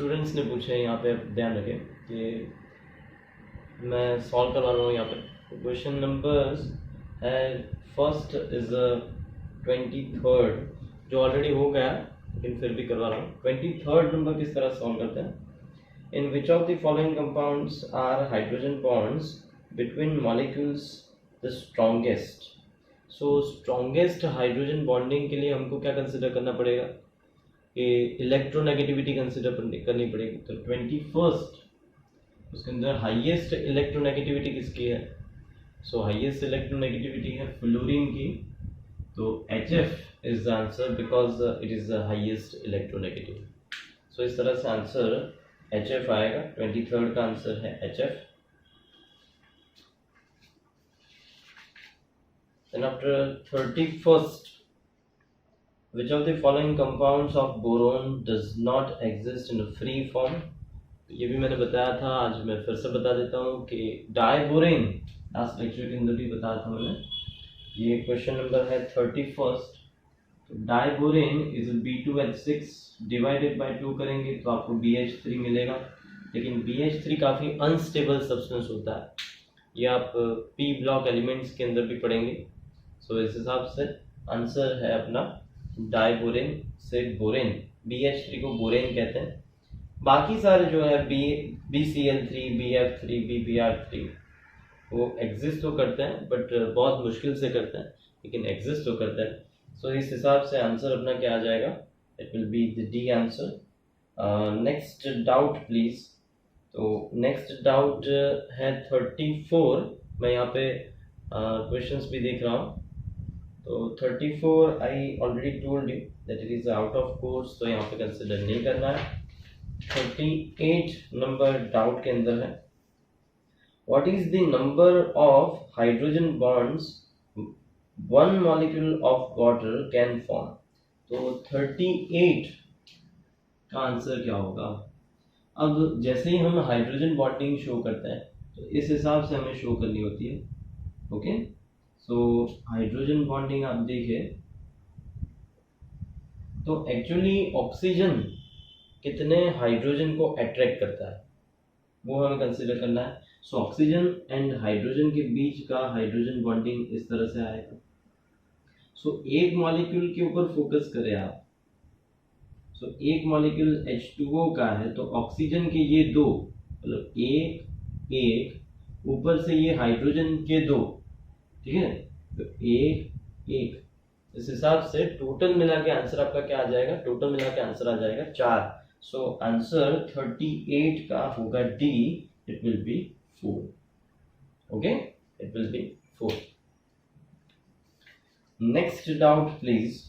Students ने पूछे यहाँ पे, ध्यान रखें कि मैं सॉल्व करवा रहा हूँ यहाँ पे। क्वेश्चन नंबर्स है, फर्स्ट इज 23rd, जो ऑलरेडी हो गया लेकिन फिर भी करवा रहा हूँ। 23rd नंबर किस तरह सॉल्व करते हैं? In which of the following compounds are hydrogen bonds between molecules the strongest? So strongest hydrogen bonding के लिए हमको क्या कंसिडर करना पड़ेगा कि इलेक्ट्रोनेगेटिविटी कंसिडर करनी पड़ेगी। तो 21st उसके अंदर हाईएस्ट इलेक्ट्रोनेगेटिविटी किसकी है? सो हाईएस्ट इलेक्ट्रोनेगेटिविटी है फ्लोरीन की, तो HF is the answer because it is the highest electronegativity. So इस तरह से आंसर HF आएगा। 23rd का आंसर है HF। Then after 31st, which of the following compounds of boron does not exist in a free form? ये भी मैंने बताया था, आज मैं फिर से बता देता हूँ कि डाइबोरेन, लास्ट लेक्चर के अंदर भी बताया था मैंने। ये क्वेश्चन नंबर है 31st। तो diborane is B2H6 divided by 2 करेंगे तो आपको BH3 मिलेगा, लेकिन BH3 काफ़ी अनस्टेबल सब्सटेंस होता है। ये आप P ब्लॉक एलिमेंट्स के अंदर भी पढ़ेंगे। सो इस हिसाब से आंसर है अपना डाइबोरेन से बोरेन। BH3 को बोरेन कहते हैं। बाकी सारे जो है BCl3, BF3, BBr3 वो एग्जिस्ट तो करते हैं बट बहुत मुश्किल से करते हैं, लेकिन एग्जिस्ट तो करते हैं। सो इस हिसाब से आंसर अपना क्या आ जाएगा? It will be the D answer. Next doubt please. तो नेक्स्ट डाउट है 34। मैं यहाँ पे क्वेश्चंस भी देख रहा हूँ। तो 34 I already told you that it is out of course, तो यहाँ पे कंसिडर नहीं करना है। 38 नंबर डाउट के अंदर है, what is the number of hydrogen bonds one molecule of water can form? तो 38 का आंसर क्या होगा? अब जैसे ही हम हाइड्रोजन बॉन्डिंग शो करते हैं तो इस हिसाब से हमें शो करनी होती है। ओके, सो हाइड्रोजन बॉन्डिंग आप देखें तो एक्चुअली ऑक्सीजन कितने हाइड्रोजन को अट्रैक्ट करता है वो हमें कंसिडर करना है। सो ऑक्सीजन एंड हाइड्रोजन के बीच का हाइड्रोजन बॉन्डिंग इस तरह से आएगा। सो एक मॉलिक्यूल के ऊपर फोकस करें आप। सो एक मॉलिक्यूल H2O का है तो ऑक्सीजन के ये दो, मतलब एक एक, ऊपर से ये हाइड्रोजन के दो, ठीक है, तो एक एक, इस हिसाब से टोटल मिला के आंसर आपका क्या आ जाएगा? टोटल मिला के आंसर आ जाएगा 4। सो आंसर 38 का होगा D, it will B 4। Okay, it will B 4। Next doubt please.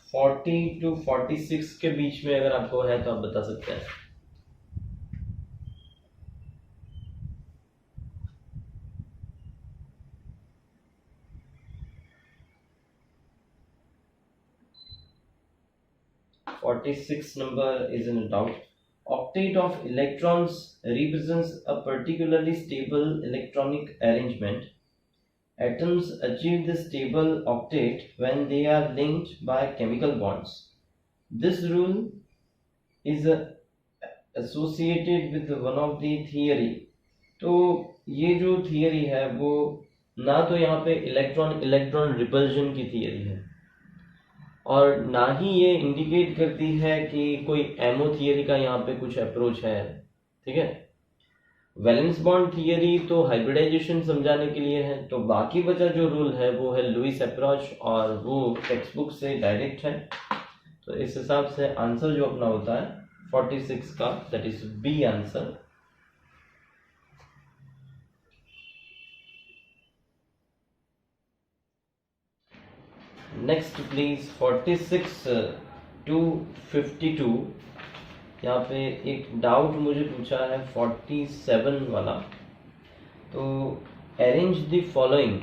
40 to 46 के बीच में अगर आपको है तो आप बता सकते हैं। Forty-six number is in doubt. Octet of electrons represents a particularly stable electronic arrangement. Atoms achieve this stable octet when they are linked by chemical bonds. This rule is associated with one of the theory. तो ये जो theory है वो ना तो यहाँ पे electron electron repulsion की थियरी है और ना ही ये इंडिकेट करती है कि कोई एमओ थियरी का यहाँ पे कुछ अप्रोच है। ठीक है, वैलेंस बॉन्ड थियरी तो हाइब्रिडाइजेशन समझाने के लिए है, तो बाकी बचा जो रूल है वो है लुईस अप्रोच और वो टेक्स्ट बुक से डायरेक्ट है। तो इस हिसाब से आंसर जो अपना होता है 46 का, that is B answer. Next please 46 to 52। यहाँ पे एक डाउट मुझे पूछा है 47 वाला। तो arrange the following,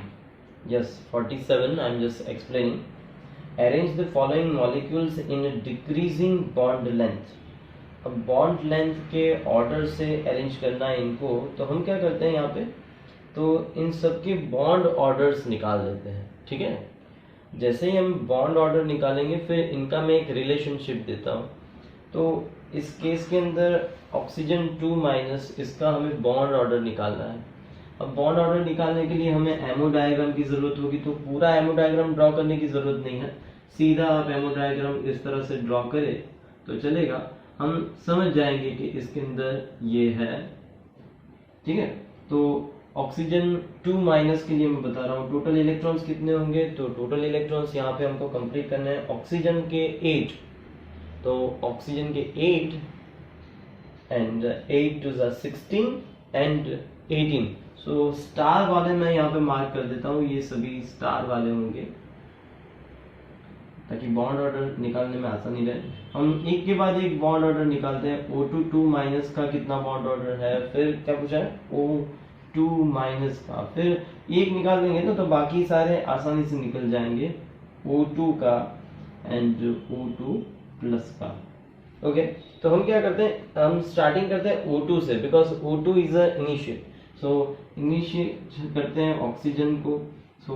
yes 47, I am just explaining. Arrange the following molecules in decreasing bond length. अब बॉन्ड लेंथ के ऑर्डर से अरेंज करना है इनको, तो हम क्या करते हैं यहाँ पे, तो इन सबके बॉन्ड ऑर्डर्स निकाल देते हैं। ठीक है, जैसे ही हम बॉन्ड ऑर्डर निकालेंगे फिर इनका मैं एक रिलेशनशिप देता हूँ। तो इस केस के अंदर ऑक्सीजन 2 माइनस, इसका हमें बॉन्ड ऑर्डर निकालना है। अब बॉन्ड ऑर्डर निकालने के लिए हमें एमओ डायग्राम की जरूरत होगी, तो पूरा एमओ डायग्राम ड्रॉ करने की जरूरत नहीं है, सीधा आप एमओ डायग्राम इस तरह से ड्रॉ करें तो चलेगा, हम समझ जाएंगे कि इसके अंदर ये है। ठीक है, तो ऑक्सीजन 2 माइनस के लिए मैं बता रहा हूँ टोटल इलेक्ट्रॉन्स कितने होंगे। तो टोटल इलेक्ट्रॉन्स यहाँ पे हमको कंप्लीट करने हैं, ऑक्सीजन के 8, तो ऑक्सीजन के 8 and 8 to 16 and 18। So star वाले मैं यहाँ पे मार्क कर देता हूँ, ये सभी स्टार वाले होंगे ताकि बॉन्ड ऑर्डर निकालने में आसानी रहे। हम एक के बाद एक बॉन्ड ऑर्डर निकालते हैं। O2 2 माइनस का कितना बॉन्ड ऑर्डर है, फिर क्या पूछा है O2 माइनस का, फिर एक निकाल देंगे ना तो बाकी सारे आसानी से निकल जाएंगे, O2 का एंड O2 प्लस का। ओके, तो हम क्या करते हैं, हम स्टार्टिंग करते हैं O2 से, because O2 is a initiate. So initiate करते हैं ऑक्सीजन को। सो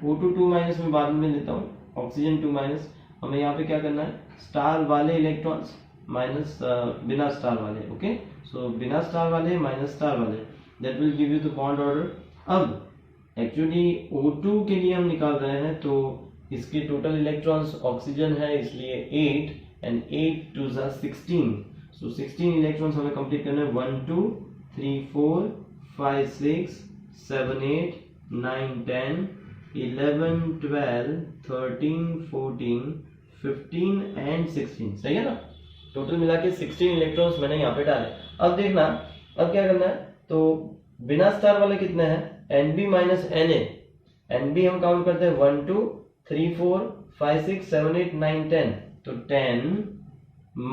O2 2 माइनस में बाद में लेता हूँ, ऑक्सीजन 2 माइनस। हमें यहाँ पे क्या करना है, स्टार वाले इलेक्ट्रॉन्स माइनस बिना स्टार वाले। ओके, सो बिना स्टार वाले माइनस स्टार वाले, that will give you the bond order. अब एक्चुअली O2 के लिए हम निकाल रहे हैं, तो इसके टोटल इलेक्ट्रॉन्स ऑक्सीजन है इसलिए 8 एंड 8 टू 16। सो 16 इलेक्ट्रॉन्स हमें कंप्लीट करना है। 1 2 3 4 5 6 7 8 9 10 11 12 13 14 15 एंड 16, सही है ना। टोटल मिला के 16 इलेक्ट्रॉन्स मैंने यहाँ पे डाले। अब देखना, अब क्या करना है, तो बिना स्टार वाले कितने हैं, Nb माइनस Na। Nb हम काउंट करते हैं 1 2 3 4 5 6 7 8 9 10, तो 10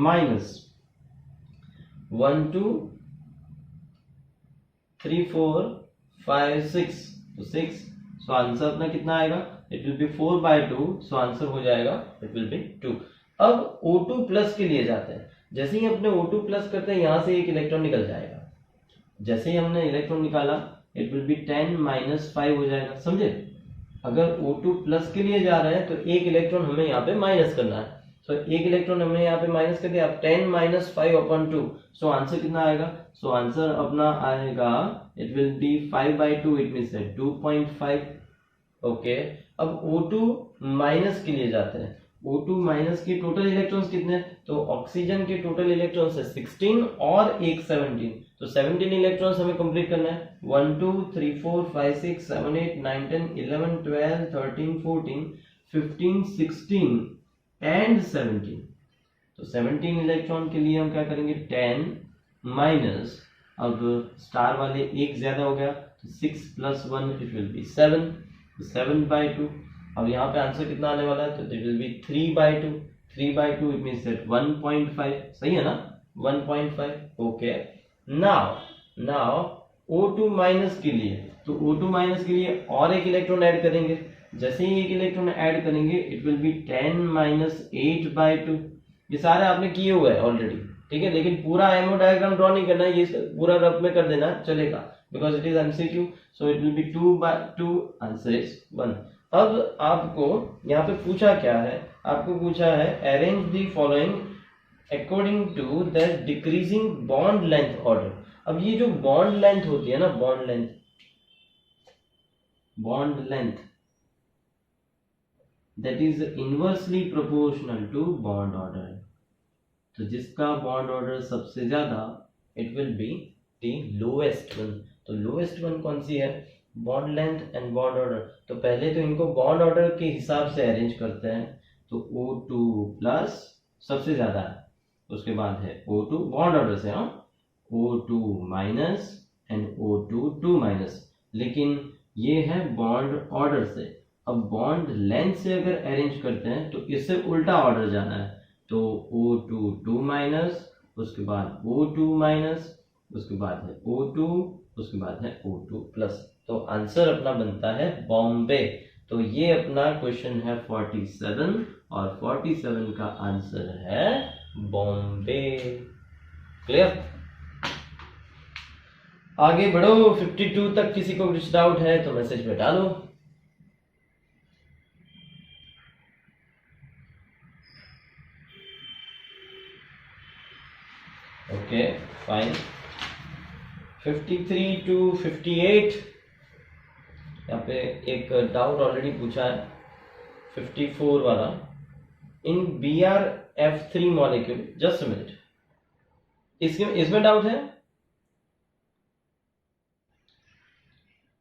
माइनस 1 2 3 4 5 6, तो 6, सो आंसर अपना कितना आएगा, it will B 4/2, so answer हो जाएगा इट विल बी 2। अब O2 प्लस के लिए जाते हैं। जैसे ही अपने O2 प्लस करते हैं, यहां से एक इलेक्ट्रॉन निकल जाएगा। जैसे ही हमने इलेक्ट्रॉन निकाला, इट विल बी 10 माइनस 5 हो जाएगा, समझे। अगर O2 प्लस के लिए जा रहे हैं तो एक इलेक्ट्रॉन हमें यहाँ पे माइनस करना है। सो एक इलेक्ट्रॉन हमने यहाँ पे माइनस कर दिया। अब 10 माइनस 5 अपॉन 2, सो आंसर कितना आएगा, सो आंसर अपना आएगा, it will B 5/2, it means 2.5। Okay, अब O2 माइनस के लिए जाते हैं। O2 माइनस के टोटल इलेक्ट्रॉन्स कितने, तो ऑक्सीजन के टोटल इलेक्ट्रॉन्स है 16 और एक 17, तो 17 इलेक्ट्रॉन्स हमें कंप्लीट करना है। 1 2 3 4 5 6 7 8 9 10 11 12 13 14 15 16 एंड 17, तो 17 इलेक्ट्रॉन के लिए हम क्या करेंगे, 10 माइनस, अब स्टार वाले एक ज्यादा हो गया, तो 6 प्लस 1 इट विल बी 7, 7/2। अब यहाँ पे आंसर कितना आने वाला है, तो it will B 3/2, 3/2 it means that 1.5, सही है ना, 1.5। ओके, नाउ O2 माइनस के लिए, तो O2 माइनस के लिए और एक इलेक्ट्रॉन ऐड करेंगे। जैसे ही एक इलेक्ट्रॉन ऐड करेंगे, इट विल बी 10 माइनस 8/2। ये सारे आपने किए हुए हैं ऑलरेडी, ठीक है, लेकिन पूरा एमओ डायग्राम ड्रॉ नहीं करना है, ये पूरा रफ में कर देना चलेगा, because it is MCQ. So it will B 2/2, answer is 1। अब आपको यहाँ पे पूछा क्या है, आपको पूछा है arrange the following according to the decreasing bond length order. अब ये जो बॉन्ड लेंथ होती है ना, bond length that is inversely proportional to bond order. तो जिसका बॉन्ड ऑर्डर सबसे ज्यादा, it will be the lowest one. तो लोएस्ट वन कौन सी है, bond length and bond order. तो पहले तो इनको बॉन्ड ऑर्डर के हिसाब से अरेंज करते हैं। तो O2 प्लस सबसे ज्यादा है, उसके बाद है O2 बॉन्ड ऑर्डर से, हाँ, O2 minus and O2 2 minus, लेकिन ये है बॉन्ड ऑर्डर से। अब बॉन्ड लेंथ से अगर अरेंज करते हैं तो इससे उल्टा ऑर्डर जाना है। तो O2 2 माइनस, उसके बाद O2 माइनस, उसके बाद है O2, उसके बाद है O2 प्लस। तो आंसर अपना बनता है बॉम्बे। तो ये अपना क्वेश्चन है 47 और 47 का आंसर है बॉम्बे। क्लियर, आगे बढ़ो। 52 तक किसी को कुछ डाउट है तो मैसेज में डालो। Okay fine. 53 to 58, यहाँ पे एक डाउट ऑलरेडी पूछा है 54 वाला। इन BrF3 molecule, just a minute, इसमें डाउट है?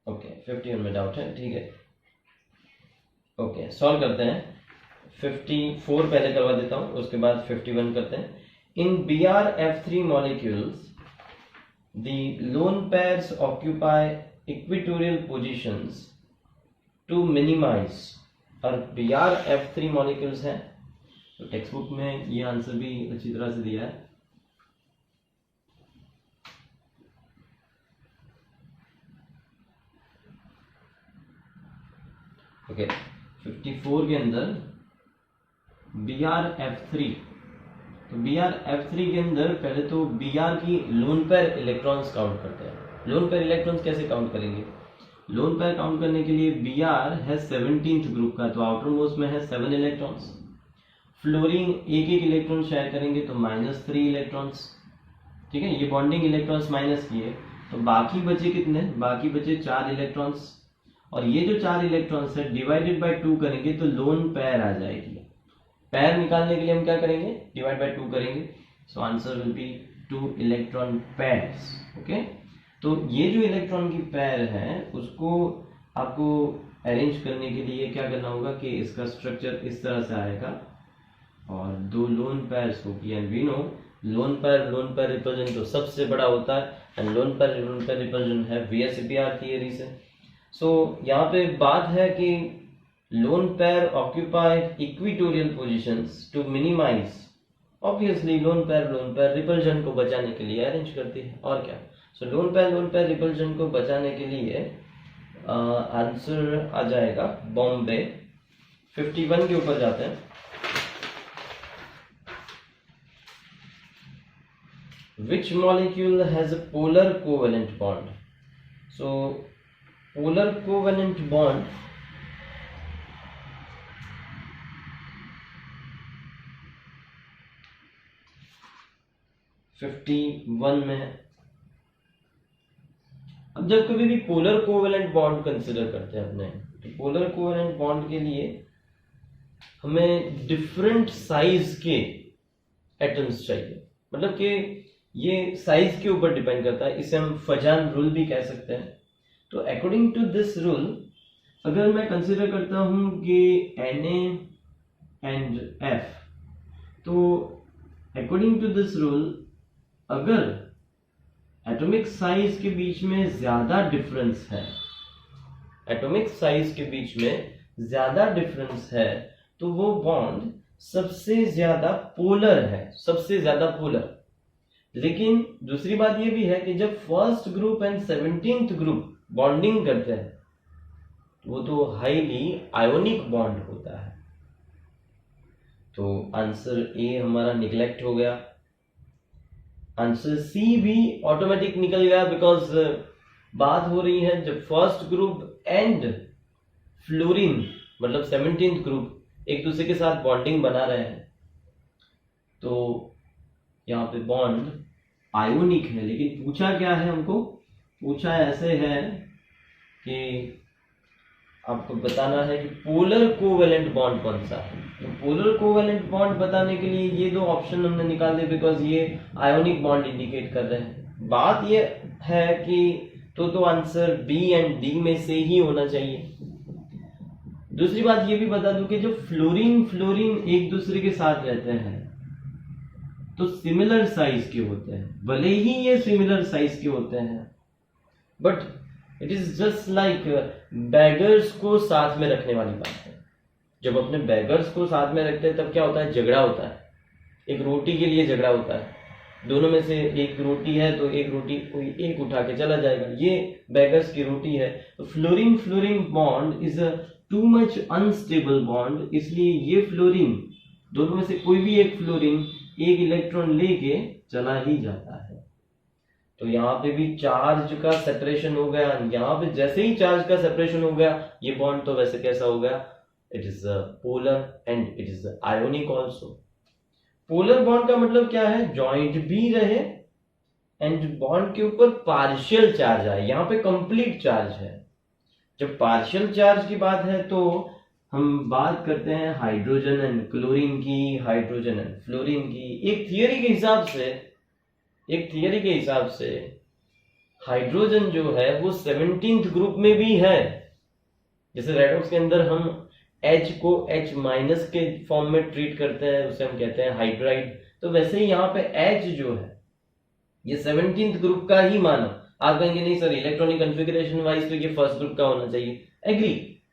ओके 51 में डाउट है, ठीक है। ओके सॉल्व करते हैं। 54 पहले करवा देता हूं, उसके बाद 51 करते हैं। इन BrF3 molecules the lone pairs occupy equatorial positions to minimize, और BrF3 मॉलिक्यूल्स हैं, तो टेक्स्ट बुक में ये आंसर भी अच्छी तरह से दिया है। ओके 54 के अंदर BrF3, तो BrF3 के अंदर पहले तो Br की लोन पेयर इलेक्ट्रॉन्स काउंट करते हैं। लोन पेयर इलेक्ट्रॉन्स कैसे काउंट करेंगे? लोन पेयर काउंट करने के लिए Br है 17th ग्रुप का, तो आउटर मोस्ट में है 7 इलेक्ट्रॉन्स। फ्लोरीन एक एक इलेक्ट्रॉन शेयर करेंगे तो -3 इलेक्ट्रॉन्स, ठीक है। ये बॉन्डिंग इलेक्ट्रॉन्स माइनस किए, तो बाकी बचे कितने? बाकी बचे 4 इलेक्ट्रॉन्स, और ये जो 4 इलेक्ट्रॉन्स है डिवाइडेड बाय 2 करेंगे तो लोन पेयर आ जाएगी। पैर निकालने के लिए हम क्या करेंगे? डिवाइड बाय 2 करेंगे, so answer will be 2 electron pairs. Okay, तो ये जो इलेक्ट्रॉन की पेयर है उसको आपको अरेंज करने के लिए क्या करना होगा कि इसका स्ट्रक्चर इस तरह से आएगा और 2 लोन पेयर्स होगी। And we know lone pair repulsion तो सबसे बड़ा होता है, एंड लोन पेयर रिपल्जन है VSEPR थियरी से। सो यहाँ पे बात है कि lone pair occupy equatorial positions to minimize, obviously lone pair repulsion को बचाने के लिए अरेंज करती है, और क्या। सो lone pair repulsion को बचाने के लिए आंसर आ जाएगा बॉम्बे। 51 के ऊपर जाते हैं। Which molecule has a polar covalent bond? So polar covalent bond (51) में है। अब जब कभी भी पोलर कोवेलेंट बॉन्ड कंसिडर करते हैं अपने, तो पोलर कोवेलेंट बॉन्ड के लिए हमें डिफरेंट साइज के एटम्स चाहिए, मतलब कि ये साइज के ऊपर डिपेंड करता है। इसे हम फजान रूल भी कह सकते हैं। तो अकॉर्डिंग टू दिस रूल, अगर मैं कंसिडर करता हूं कि Na एंड F, तो अकॉर्डिंग टू दिस रूल अगर एटॉमिक साइज के बीच में ज्यादा डिफरेंस है, एटॉमिक साइज के बीच में ज्यादा डिफरेंस है, तो वो बॉन्ड सबसे ज्यादा पोलर है, सबसे ज्यादा पोलर। लेकिन दूसरी बात ये भी है कि जब first group and 17th group bonding करते हैं वो तो हाईली आयोनिक बॉन्ड होता है। तो आंसर ए हमारा निगलेक्ट हो गया। आंसर सी भी ऑटोमेटिक निकल गया, बिकॉज बात हो रही है जब फर्स्ट ग्रुप एंड फ्लोरीन मतलब 17th ग्रुप एक दूसरे के साथ बॉन्डिंग बना रहे हैं, तो यहाँ पे बॉन्ड आयोनिक है। लेकिन पूछा क्या है हमको? पूछा ऐसे है कि आपको बताना है कि पोलर कोवेलेंट बॉन्ड कौन सा है। तो पोलर कोवेलेंट बॉन्ड बताने के लिए ये 2 ऑप्शन हमने निकाल दिए, बिकॉज ये आयोनिक बॉन्ड इंडिकेट कर रहे हैं। बात ये है कि तो आंसर बी एंड डी में से ही होना चाहिए। दूसरी बात ये भी बता दूं कि जो फ्लोरीन एक दूसरे के साथ रहते हैं तो सिमिलर साइज के होते हैं, भले ही ये सिमिलर साइज के होते हैं, but it is just like beggars को साथ में रखने वाली बात है। जब अपने बैगर्स को साथ में रखते हैं तब क्या होता है? झगड़ा होता है। एक रोटी के लिए झगड़ा होता है, दोनों में से एक रोटी है तो एक रोटी कोई एक उठा के चला जाएगा, ये बैगर्स की रोटी है। तो fluorine bond is a too much unstable bond, इसलिए ये फ्लोरीन दोनों में से कोई भी एक फ्लोरीन एक इलेक्ट्रॉन लेके चला ही जाता है। तो यहाँ पे भी चार्ज का सेपरेशन हो गया। यहाँ पे जैसे ही चार्ज का सेपरेशन हो गया, ये बॉन्ड तो वैसे कैसा हो गया? It is polar and it is ionic also. Polar bond का मतलब क्या है? जॉइंट भी रहे एंड बॉन्ड के ऊपर पार्शियल चार्ज आए, यहाँ पे कंप्लीट चार्ज है। जब पार्शियल चार्ज की बात है तो हम बात करते हैं हाइड्रोजन एंड क्लोरीन की, हाइड्रोजन एंड फ्लोरीन की। एक थियरी के हिसाब से हाइड्रोजन जो है वो 17th ग्रुप में भी है। जैसे रेडॉक्स के अंदर हम H को H माइनस के फॉर्म में ट्रीट करते हैं, उसे हम कहते हैं हाइड्राइड, तो वैसे ही यहाँ पे H जो है ये 17th ग्रुप का ही मानो। आप कहेंगे नहीं सर इलेक्ट्रॉनिक कॉन्फ़िगरेशन वाइज तो ये फर्स्ट ग्रुप का होना चाहिए,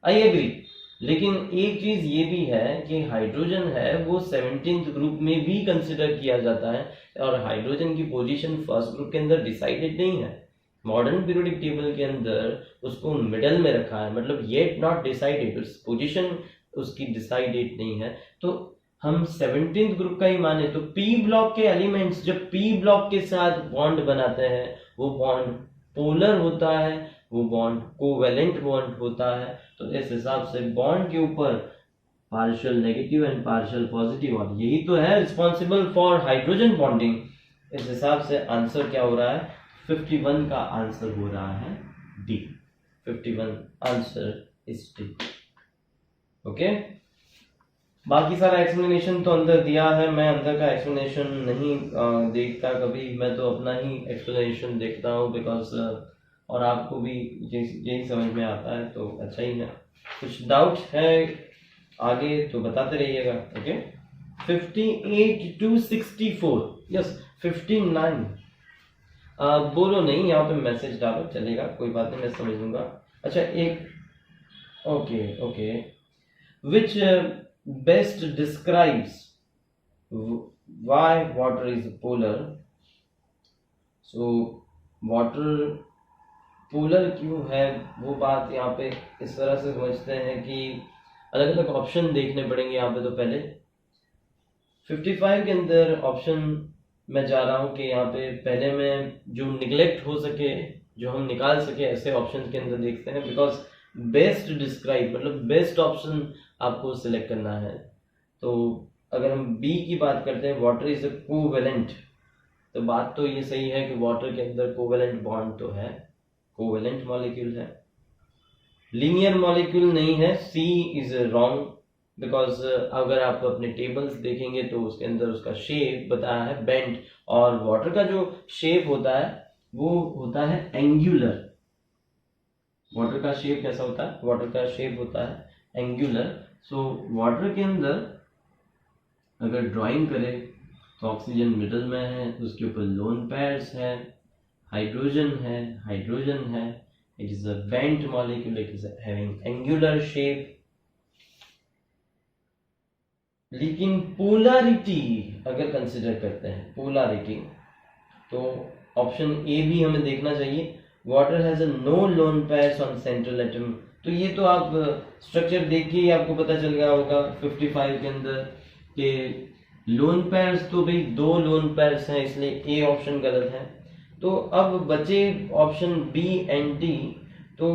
आई एग्री, लेकिन एक चीज ये भी है कि हाइड्रोजन है वो 17th ग्रुप में भी कंसिडर किया जाता है, और हाइड्रोजन की पोजीशन फर्स्ट ग्रुप के अंदर डिसाइडेड नहीं है। मॉडर्न पीरियोडिक टेबल के अंदर उसको मिडल में रखा है, मतलब येट नॉट डिसाइडेड, पोजीशन उसकी डिसाइडेड नहीं है। तो हम 17th ग्रुप का ही माने तो पी ब्लॉक के एलिमेंट्स जब पी ब्लॉक के साथ बॉन्ड बनाते हैं वो बॉन्ड पोलर होता है, वो बॉन्ड कोवेलेंट बॉन्ड होता है। तो इस हिसाब से बॉन्ड के ऊपर partial negative and partial positive, और यही तो है रिस्पॉन्सिबल फॉर हाइड्रोजन बॉन्डिंग। इस हिसाब से आंसर क्या हो रहा है, 51 का आंसर हो रहा है D. 51 answer is D. Okay, बाकी सारा एक्सप्लेनेशन तो अंदर दिया है, मैं अंदर का एक्सप्लेनेशन नहीं देखता कभी, मैं तो अपना ही एक्सप्लेनेशन देखता हूँ बिकॉज और आपको भी यही समझ में आता है तो अच्छा ही है। कुछ डाउट है आगे तो बताते रहिएगा। ओके, 58 to 64, यस 59 बोलो नहीं, यहाँ पे मैसेज डालो चलेगा, कोई बात नहीं, मैं समझ लूंगा। अच्छा एक okay which best describes why water is polar। So water polar क्यों है वो बात यहाँ पे इस तरह से समझते हैं कि अलग अलग ऑप्शन देखने पड़ेंगे यहाँ पे। तो पहले 55 के अंदर ऑप्शन मैं जा रहा हूँ कि यहाँ पे पहले में जो निगलेक्ट हो सके, जो हम निकाल सके, ऐसे ऑप्शन के अंदर देखते हैं। बिकॉज बेस्ट डिस्क्राइब मतलब बेस्ट ऑप्शन आपको सिलेक्ट करना है। तो अगर हम बी की बात करते हैं, वाटर इज अ कोवेलेंट, तो बात तो ये सही है कि वाटर के अंदर कोवेलेंट बॉन्ड तो है, कोवेलेंट मॉलिक्यूल है, लीनियर मॉलिक्यूल नहीं है। सी इज रॉन्ग बिकॉज अगर आप अपने टेबल्स देखेंगे तो उसके अंदर उसका शेप बताया है बेंट, और वाटर का जो शेप होता है वो होता है एंगुलर। वाटर का शेप कैसा होता है, वाटर का शेप होता है एंगुलर। सो वाटर के अंदर अगर ड्राइंग करें तो ऑक्सीजन मिडल में है, उसके ऊपर लोन पेयर्स है, हाइड्रोजन है, it is a bent molecule, it is having angular shape. लेकिन पोलैरिटी अगर कंसिडर करते हैं पोलैरिटी, तो ऑप्शन ए भी हमें देखना चाहिए, water has a no lone pairs on central atom. तो ये तो आप स्ट्रक्चर देख के ही आपको पता चल गया होगा 55 के अंदर कि लोन पेयर्स तो भाई 2 लोन पेयर्स हैं, इसलिए ए ऑप्शन गलत है। तो अब बचे ऑप्शन बी एंड डी। तो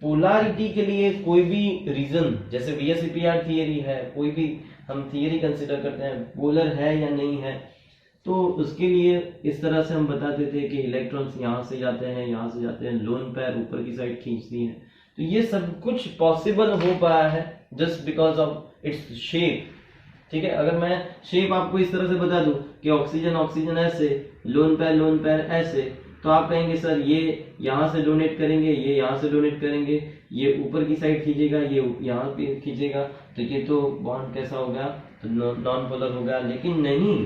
पोलैरिटी के लिए कोई भी रीजन, जैसे VSEPR थियरी है, कोई भी हम थियरी कंसिडर करते हैं पोलर है या नहीं है, तो उसके लिए इस तरह से हम बताते थे कि इलेक्ट्रॉन्स यहाँ से जाते हैं, यहाँ से जाते हैं, लोन पेयर ऊपर की साइड खींचती है। तो ये सब कुछ पॉसिबल हो पाया है just because of its shape. ठीक है, अगर मैं शेप आपको इस तरह से बता दूं कि ऑक्सीजन ऐसे, लोन पेयर ऐसे, तो आप कहेंगे सर ये यहाँ से डोनेट करेंगे, ये यहाँ से डोनेट करेंगे, ये ऊपर की साइड खींचेगा, ये यहाँ पे खींचेगा, तो ये तो बॉन्ड कैसा हो गया, तो नॉन पोलर हो गया। लेकिन नहीं,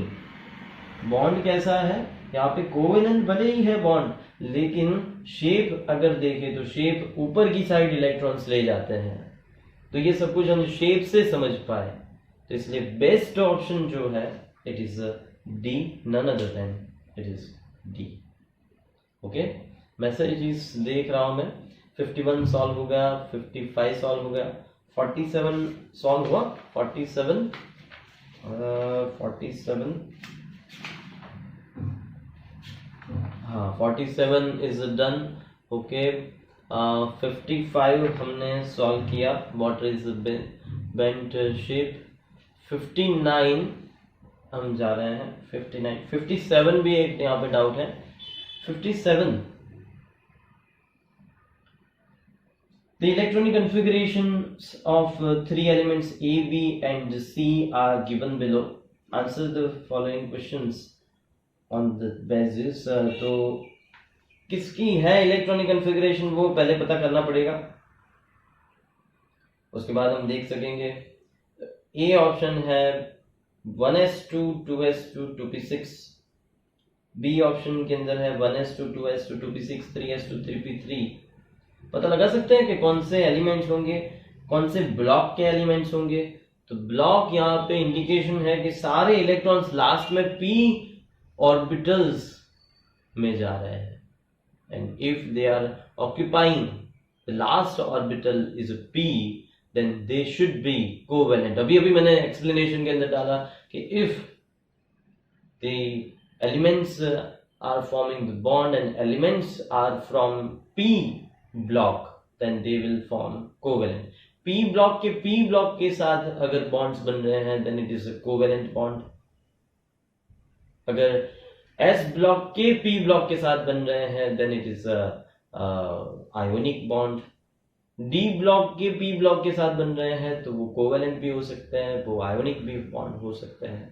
बॉन्ड कैसा है, यहाँ पे कोवेलेंट भले ही है बॉन्ड, लेकिन शेप अगर देखें तो शेप ऊपर की साइड इलेक्ट्रॉन्स ले जाते हैं। तो ये सब कुछ हम शेप से समझ पाए, तो इसलिए बेस्ट ऑप्शन जो है it is D, none other than it is D. Okay, messages देख रहा हूं मैं, 51 सॉल्व हो गया, 55 सॉल्व हो गया, 47 सॉल्व हुआ, 47 हाँ 47 इज डन। ओके, 55 हमने सॉल्व किया, वाटर इज बेंट शेप। 59 हम जा रहे हैं, 57 भी एक यहाँ पे डाउट है। 57. The electronic configurations of three elements A, B and C are given below. Answer the following questions on the basis. तो किसकी है इलेक्ट्रॉनिक कन्फिगरेशन वो पहले पता करना पड़ेगा, उसके बाद हम देख सकेंगे. ए ऑप्शन है 1s2 2s2 2p6. B option के अंदर है 1s2 2s2 2p6 3s2 3p3. पता लगा सकते हैं कि कौन से एलिमेंट्स होंगे, कौन से ब्लॉक के एलिमेंट्स होंगे. तो ब्लॉक यहाँ पे इंडिकेशन है कि सारे इलेक्ट्रॉन्स लास्ट में p ऑर्बिटल्स में जा रहे हैं, and if they are occupying the last orbital is p then they should be covalent. अभी मैंने एक्सप्लेनेशन के अंदर डाला कि if the elements are forming the bond and elements are from p block then they will form covalent. p block के साथ अगर bonds बन रहे हैं then it is a covalent bond. अगर s block के p block के साथ बन रहे हैं then it is a ionic bond. d block के p block के साथ बन रहे हैं तो वो कोवेलेंट भी हो सकते हैं, वो आयोनिक भी बॉन्ड हो सकते हैं.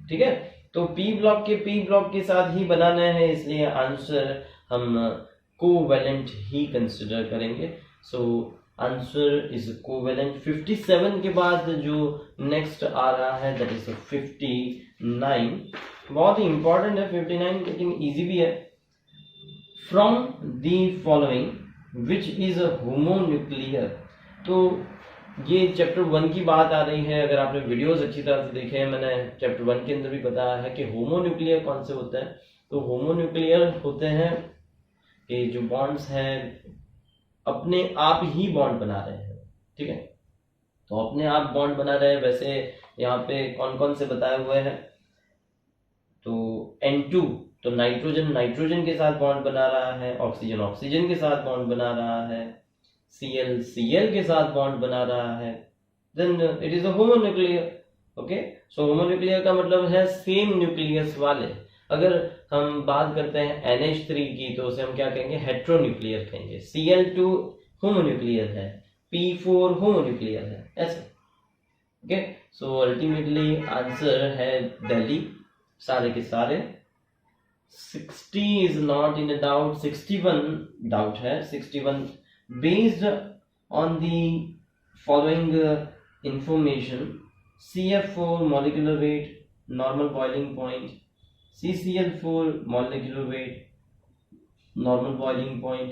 ठीक है, तो p block के p block के साथ ही बनाना है, इसलिए आंसर हम कोवेलेंट ही कंसिडर करेंगे. सो आंसर इज कोवेलेंट. 57 के बाद जो नेक्स्ट आ रहा है दैट इज 59. बहुत ही इंपॉर्टेंट है 59, लेकिन इजी भी है. From the following which is a homonuclear. तो ये चैप्टर 1 की बात आ रही है. अगर आपने वीडियोस अच्छी तरह से देखे हैं, मैंने चैप्टर 1 के अंदर भी बताया है कि होमोन्यूक्लियर कौन से होते हैं. तो होमोन्यूक्लियर होते हैं कि जो बॉन्ड्स हैं अपने आप ही बॉन्ड बना रहे हैं. ठीक है, तो अपने आप बॉन्ड बना रहे हैं. वैसे यहाँ पे कौन कौन से बताए हुए हैं, तो N2 तो नाइट्रोजन के साथ बॉन्ड बना रहा है, ऑक्सीजन के साथ बॉन्ड बना रहा है, Cl के साथ बॉन्ड बना रहा है. Then it is a homonuclear. Okay, so homonuclear का मतलब है सेम न्यूक्लियस वाले. अगर हम बात करते हैं NH3 की तो उसे हम क्या कहेंगे, हेट्रोन्यूक्लियर कहेंगे. Cl2 होमोन्यूक्लियर है, P4 होमोन्यूक्लियर है, ऐसे. ओके, सो अल्टीमेटली आंसर है दिल्ली सारे के सारे. 60 is not in a doubt, 61 doubt है. 61 based on the following information: CF4 molecular weight, normal boiling point; CCl4 molecular weight, normal boiling point.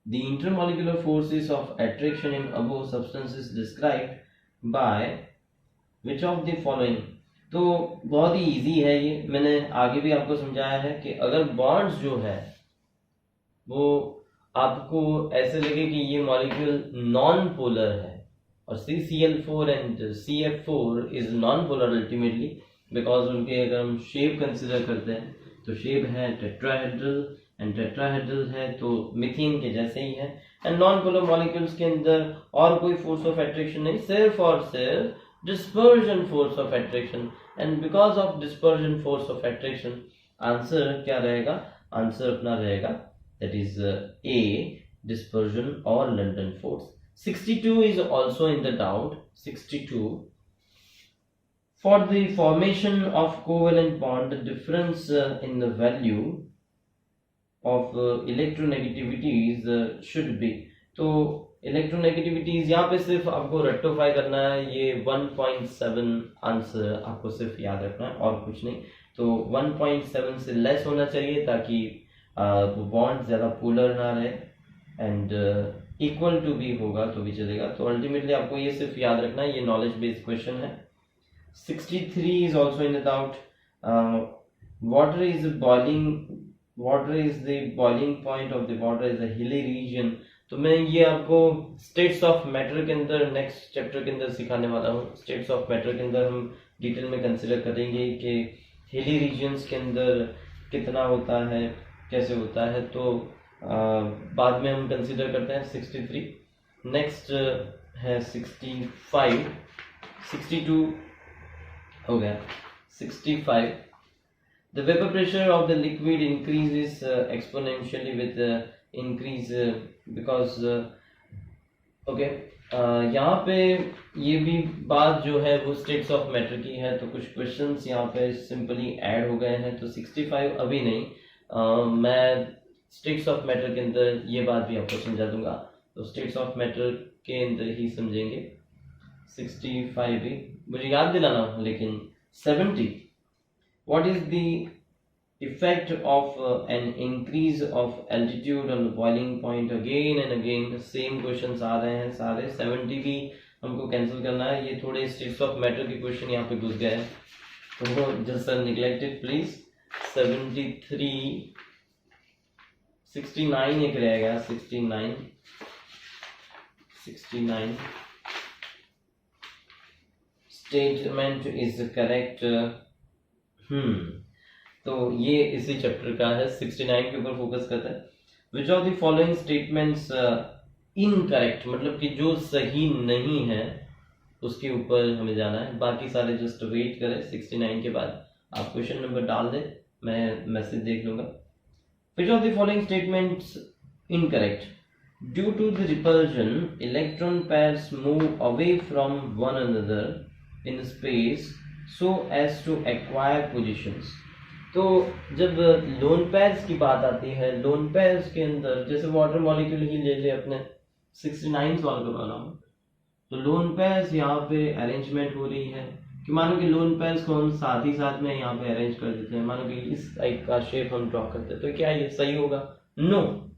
The intermolecular forces of attraction in above substances described by which of the following. तो बहुत ही easy है ये, मैंने आगे भी आपको समझाया है कि अगर बॉन्ड्स जो है वो आपको ऐसे लगे कि ये मॉलिक्यूल नॉन पोलर है, और CCl4 and CF4 is non polar ultimately, because उनके अगर हम शेप कंसिडर करते हैं तो शेप है टेट्राहेड्रल, एंड टेट्राहेड्रल है तो मिथेन के जैसे ही है. एंड नॉन पोलर मॉलिक्यूल्स के अंदर और कोई फोर्स ऑफ अट्रैक्शन नहीं, सिर्फ और सिर्फ dispersion force of attraction. And because of dispersion force of attraction answer क्या रहेगा, आंसर अपना रहेगा दैट इज ए, डिस्पर्जन और London force. 62 is also in the doubt. 62, for the formation of covalent bond, the difference in the value of electronegativities should be. तो electronegativities यहाँ पे सिर्फ आपको रेक्टिफाई करना है, ये 1.7 आंसर आपको सिर्फ याद रखना है और कुछ नहीं. तो 1.7 से लेस होना चाहिए ताकि वो बॉन्ड ज़्यादा पोलर ना रहे, एंड इक्वल टू भी होगा तो भी चलेगा. तो अल्टीमेटली आपको ये सिर्फ याद रखना है, ये नॉलेज बेस्ड क्वेश्चन है. 63 is also in the doubt. Water is the boiling point of the water is a hilly region. तो मैं ये आपको स्टेट्स ऑफ मैटर के अंदर नेक्स्ट चैप्टर के अंदर सिखाने वाला हूँ. स्टेट्स ऑफ मैटर के अंदर हम डिटेल में कंसिडर करेंगे कि हिली रीजन्स के अंदर कितना होता है, कैसे होता है, तो बाद में हम कंसिडर करते हैं. 63 नेक्स्ट है 65, 62 हो गया. 65 The vapor pressure of the liquid increases exponentially with increase because okay यहाँ पे ये भी बात जो है वो स्टेट्स ऑफ मैटर की है, तो कुछ क्वेश्चंस यहाँ पे सिंपली ऐड हो गए हैं, तो 65 अभी नहीं, मैं स्टेट्स ऑफ मैटर के अंदर ये बात भी आपको समझा दूंगा, तो स्टेट्स ऑफ मैटर के अंदर ही समझेंगे। 65 भी मुझे याद दिलाना, लेकिन 70 what is the effect of an increase of altitude on the boiling point, again and again same questions आ रहे हैं सारे। 70 भी हमको कैंसिल करना है, ये थोड़े स्टेट्स ऑफ मैटर के क्वेश्चन यहाँ पे घुस गए हैं, तो जस्ट नेग्लेक्टेड प्लीज। 73 69 एक रह गया, 69 स्टेटमेंट इज करेक्ट। तो ये इसी चैप्टर का है, 69 के ऊपर फोकस करता है। विच of the following statements incorrect, मतलब कि जो सही नहीं है उसके ऊपर हमें जाना है, बाकी सारे जस्ट वेट करें। 69 के बाद आप क्वेश्चन नंबर डाल दें, मैं मैसेज देख लूंगा। Which of the following statements incorrect, due to the repulsion electron pairs move away from one another in space so as to acquire positions. तो जब लोन पेयर्स की बात आती है, लोन पेयर्स के अंदर जैसे वाटर मॉलिक्यूल ही ले ले अपने, 69 सॉल्व करवाना हो, तो लोन पेयर्स यहाँ पे अरेंजमेंट हो रही है कि मानो कि लोन पेयर्स को हम साथ ही साथ में यहाँ पे अरेंज कर देते हैं, मानो कि इस टाइप का शेप हम ड्रॉ करते हैं, तो क्या ये सही होगा? नो,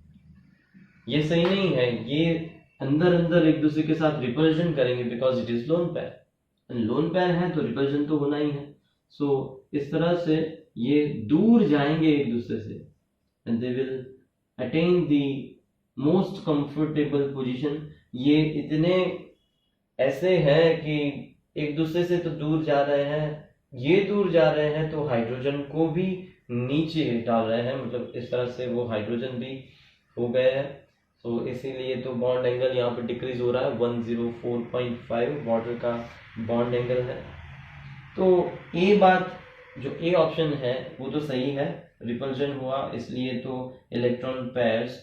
ये सही नहीं है, ये अंदर अंदर एक दूसरे के साथ रिपल्जन करेंगे because it is lone pair, lone pair है तो रिपल्जन तो होना ही है। सो इस तरह से ये दूर जाएंगे एक दूसरे से, and they will attain the most comfortable position. ये इतने ऐसे हैं कि एक दूसरे से तो दूर जा रहे हैं, ये दूर जा रहे हैं तो हाइड्रोजन को भी नीचे डाल रहे हैं, मतलब इस तरह से वो हाइड्रोजन भी हो गए हैं। तो इसीलिए तो बॉन्ड एंगल यहाँ पे डिक्रीज हो रहा है, 104.5 वाटर का बॉन्ड एंगल है। तो ए बात, जो ए ऑप्शन है वो तो सही है, रिपल्जन हुआ इसलिए तो इलेक्ट्रॉन पेयर्स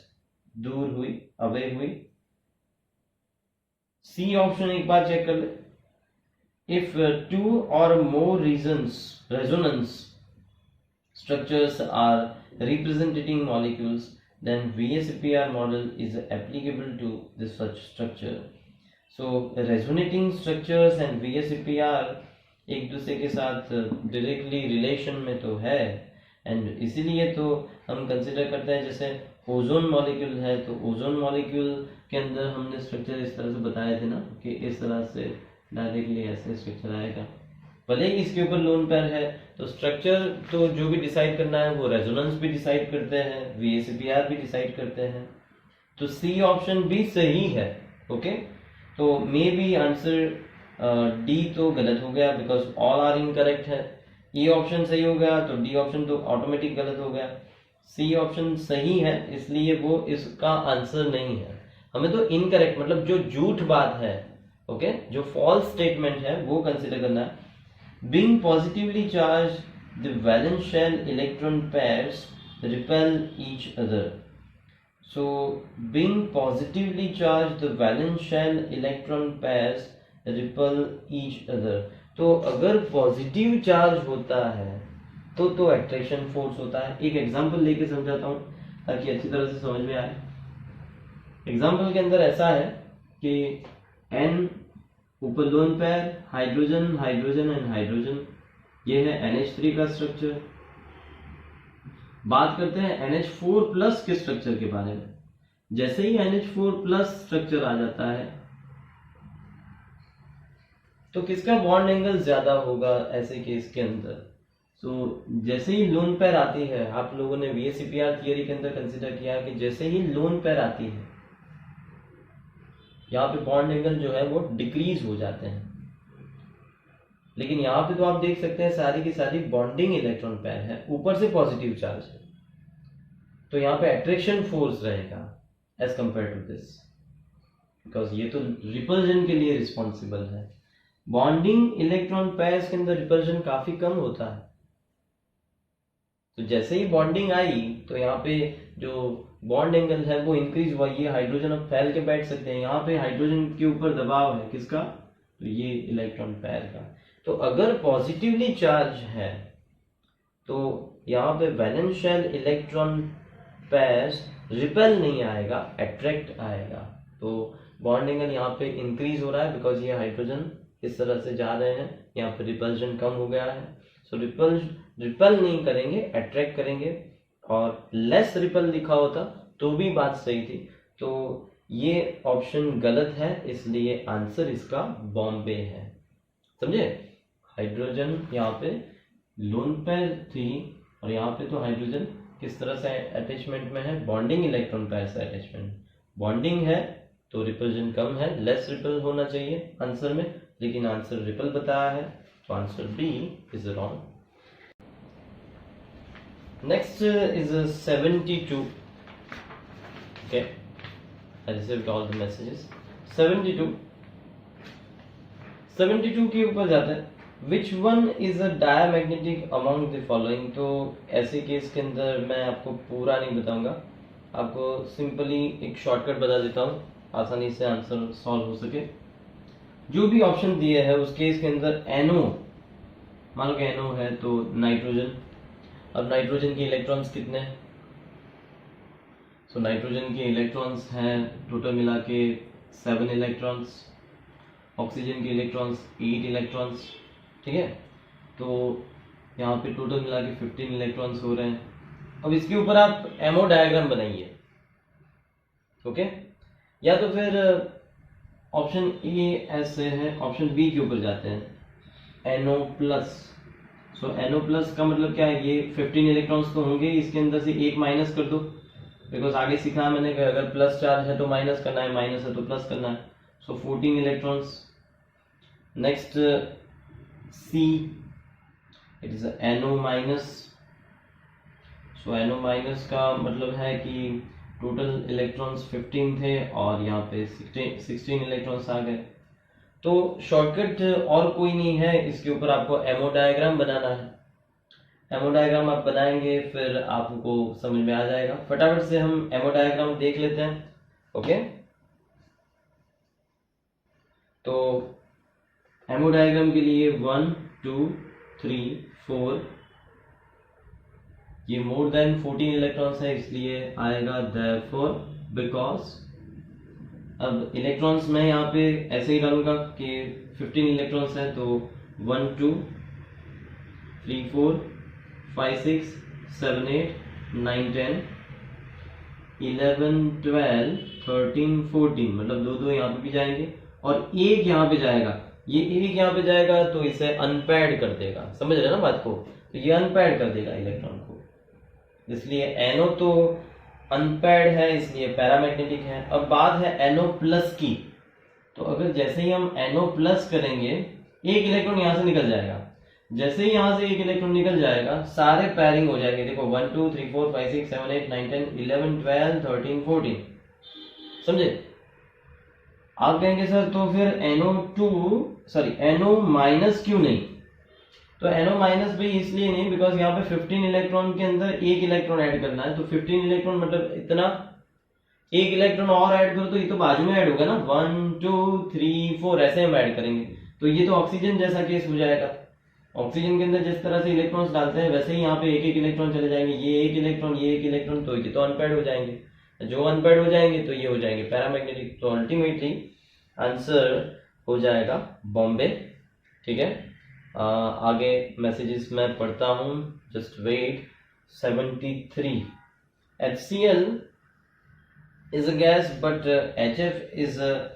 दूर हुई, अवे हुई। सी ऑप्शन एक बार चेक कर ले, इफ टू और मोर resonance structures are representing molecules, then VSEPR model is applicable to this such structure. So resonating structures and VSEPR एक दूसरे के साथ डायरेक्टली रिलेशन में तो है, एंड इसीलिए तो हम कंसिडर करते हैं, जैसे ओजोन मॉलिक्यूल है तो ओजोन मॉलिक्यूल के अंदर हमने स्ट्रक्चर इस तरह से बताए थे ना कि इस तरह से डायरेक्टली ऐसे स्ट्रक्चर आएगा, भले ही इसके ऊपर लोन पेयर है। तो स्ट्रक्चर तो जो भी डिसाइड करना है वो रेजोनेंस भी डिसाइड करते हैं, VSEPR भी डिसाइड करते हैं, तो सी ऑप्शन भी सही है। ओके, तो मे बी आंसर डी तो गलत हो गया बिकॉज ऑल आर इनकरेक्ट है। ए ऑप्शन सही हो गया तो डी ऑप्शन तो ऑटोमेटिक गलत हो गया। सी ऑप्शन सही है इसलिए वो इसका आंसर नहीं है। हमें तो इनकरेक्ट मतलब जो झूठ बात है, ओके, जो फॉल्स स्टेटमेंट है वो कंसिडर करना है। Being positively charged, the valence shell electron pairs repel each other. So, being positively charged, the valence shell electron pairs repel each other. तो अगर पॉजिटिव चार्ज होता है तो अट्रैक्शन फोर्स होता है। एक एग्जांपल लेके समझाता हूँ ताकि अच्छी तरह से समझ में आए। एग्जांपल के अंदर ऐसा है कि N ऊपर lone pair, hydrogen hydrogen and hydrogen, ये है NH3 का स्ट्रक्चर। बात करते हैं NH4 प्लस के स्ट्रक्चर के बारे में। जैसे ही NH4 प्लस स्ट्रक्चर आ जाता है तो किसका बॉन्ड एंगल ज्यादा होगा ऐसे केस के अंदर? सो जैसे ही लोन पेयर आती है, आप लोगों ने VSEPR थियरी के अंदर कंसिडर किया कि जैसे ही लोन पेयर आती है यहाँ पे बॉन्ड एंगल जो है वो डिक्रीज हो जाते हैं, लेकिन यहाँ पे तो आप देख सकते हैं सारी की सारी बॉन्डिंग इलेक्ट्रॉन पेयर है, ऊपर से पॉजिटिव चार्ज है, तो यहाँ पे अट्रैक्शन फोर्स रहेगा as compare to this, because ये तो रिपल्जन के लिए रिस्पॉन्सिबल है। बॉन्डिंग इलेक्ट्रॉन पेयर्स के अंदर रिपल्जन काफी कम होता है, तो जैसे ही बॉन्डिंग आई तो यहाँ पे जो बॉन्ड एंगल है वो इंक्रीज हुआ, ये हाइड्रोजन अब फैल के बैठ सकते हैं। यहाँ पे हाइड्रोजन के ऊपर दबाव है किसका, तो ये इलेक्ट्रॉन पैर का। तो अगर पॉजिटिवली चार्ज है तो यहाँ पे valence shell electron pairs repel नहीं आएगा, अट्रैक्ट आएगा। तो बॉन्ड एंगल यहाँ पे इंक्रीज हो रहा है बिकॉज ये हाइड्रोजन इस तरह से जा रहे हैं, यहाँ पे रिपल्जन कम हो गया है। सो रिपेल नहीं करेंगे, अट्रैक्ट करेंगे। और लेस रिपेल लिखा होता तो भी बात सही थी। तो ये ऑप्शन गलत है, इसलिए आंसर इसका बॉम्बे है। समझे, हाइड्रोजन यहाँ पे लोन पेयर थी और यहाँ पे तो हाइड्रोजन किस तरह से अटैचमेंट में है, बॉन्डिंग इलेक्ट्रॉन पेयर से अटैचमेंट। बॉन्डिंग है तो रिपल्जन कम है, लेस रिपल होना चाहिए आंसर में, लेकिन आंसर रिपल बताया है, तो answer B is wrong. Next is 72. Okay, I received all the messages. 72 के ऊपर जाता है। Which one is a diamagnetic among the following? तो ऐसे केस के अंदर मैं आपको पूरा नहीं बताऊंगा, आपको सिंपली एक शॉर्टकट बता देता हूँ, आसानी से आंसर सॉल्व हो सके। जो भी ऑप्शन दिए है उस केस के अंदर NO, मान लो कि NO है तो नाइट्रोजन। अब नाइट्रोजन के इलेक्ट्रॉन्स कितने हैं? सो नाइट्रोजन के इलेक्ट्रॉन्स हैं टोटल मिला के 7 इलेक्ट्रॉन्स, ऑक्सीजन के इलेक्ट्रॉन्स 8 इलेक्ट्रॉन्स, ठीक है। तो यहाँ पे टोटल मिला के 15 इलेक्ट्रॉन्स हो रहे हैं। अब इसके ऊपर आप एमओ डायग्राम बनाइए, ओके। या तो फिर ऑप्शन ए ऐसे है, ऑप्शन बी के ऊपर जाते हैं NO प्लस। सो NO प्लस का मतलब क्या है, ये 15 इलेक्ट्रॉन्स तो होंगे, इसके अंदर से एक माइनस कर दो, बिकॉज आगे सीखा है मैंने कि अगर प्लस चार्ज है तो माइनस करना है, माइनस है तो प्लस करना है। So 14 electrons. Next C, it is NO minus. So NO minus का मतलब है कि टोटल इलेक्ट्रॉन्स 15 थे और यहाँ पे 16 इलेक्ट्रॉन्स आ गए। तो शॉर्टकट और कोई नहीं है, इसके ऊपर आपको एमओ डायग्राम बनाना है। एमओ डायग्राम आप बनाएंगे फिर आपको समझ में आ जाएगा। फटाफट से हम एमओ डायग्राम देख लेते हैं, ओके। तो एमओ डायग्राम के लिए 1 2 3 4, ये मोर देन 14 इलेक्ट्रॉन्स है इसलिए आएगा therefore, बिकॉज। अब इलेक्ट्रॉन्स मैं यहाँ पे ऐसे ही डालूंगा कि 15 इलेक्ट्रॉन्स है तो 1 2 3 4 5 6 7 8 9 10 11 12 13 14, मतलब दो दो यहाँ पे भी जाएंगे और एक यहाँ पे जाएगा। ये एक यहाँ पे जाएगा तो इसे अनपेयर्ड कर देगा, समझ रहे ना बात को, तो ये अनपेयर्ड कर देगा इलेक्ट्रॉन को, इसलिए NO तो अनपेयर्ड है इसलिए पैरामैग्नेटिक है। अब बात है NO प्लस की, तो अगर जैसे ही हम NO प्लस करेंगे एक इलेक्ट्रॉन यहाँ से निकल जाएगा, जैसे ही यहाँ से एक इलेक्ट्रॉन निकल जाएगा सारे पैरिंग हो जाएंगे। देखो 1 2 3 4 5 6 7 8 9 10 11 12 13 14, समझे। आप कहेंगे सर तो फिर NO माइनस क्यों नहीं, तो NO माइनस भी इसलिए नहीं बिकॉज यहाँ पे 15 इलेक्ट्रॉन के अंदर एक इलेक्ट्रॉन ऐड करना है, तो 15 इलेक्ट्रॉन मतलब इतना, एक इलेक्ट्रॉन और ऐड करो तो ये तो बाजू में ऐड होगा ना, 1 2 3 4 ऐसे हम ऐड करेंगे, तो ये तो ऑक्सीजन जैसा केस हो जाएगा। ऑक्सीजन के अंदर जिस तरह से इलेक्ट्रॉन्स डालते हैं वैसे ही यहाँ पे एक एक इलेक्ट्रॉन चले जाएंगे, ये एक इलेक्ट्रॉन ये एक इलेक्ट्रॉन, तो ये तो अनपेयर्ड हो जाएंगे, जो अनपेयर्ड हो जाएंगे तो ये हो जाएंगे पैरामैग्नेटिक। तो अल्टीमेटली आंसर हो जाएगा बॉम्बे, ठीक है। आगे मैसेजेस मैं पढ़ता हूँ, just wait. 73 HCl is a gas but HF is a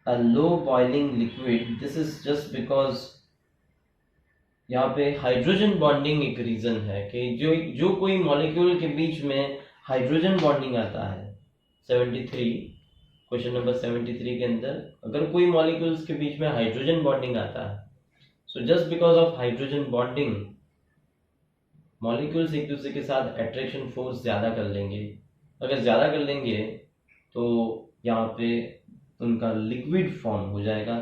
low boiling liquid. This is just because यहाँ पे हाइड्रोजन बॉन्डिंग एक रीजन है कि जो कोई मॉलिक्यूल के बीच में हाइड्रोजन बॉन्डिंग आता है। 73 क्वेश्चन नंबर 73 के अंदर अगर कोई मॉलिक्यूल्स के बीच में हाइड्रोजन बॉन्डिंग आता है, so just because of hydrogen bonding molecules एक दूसरे के साथ अट्रैक्शन फोर्स ज्यादा कर लेंगे। अगर ज्यादा कर लेंगे तो यहाँ पे उनका लिक्विड फॉर्म हो जाएगा,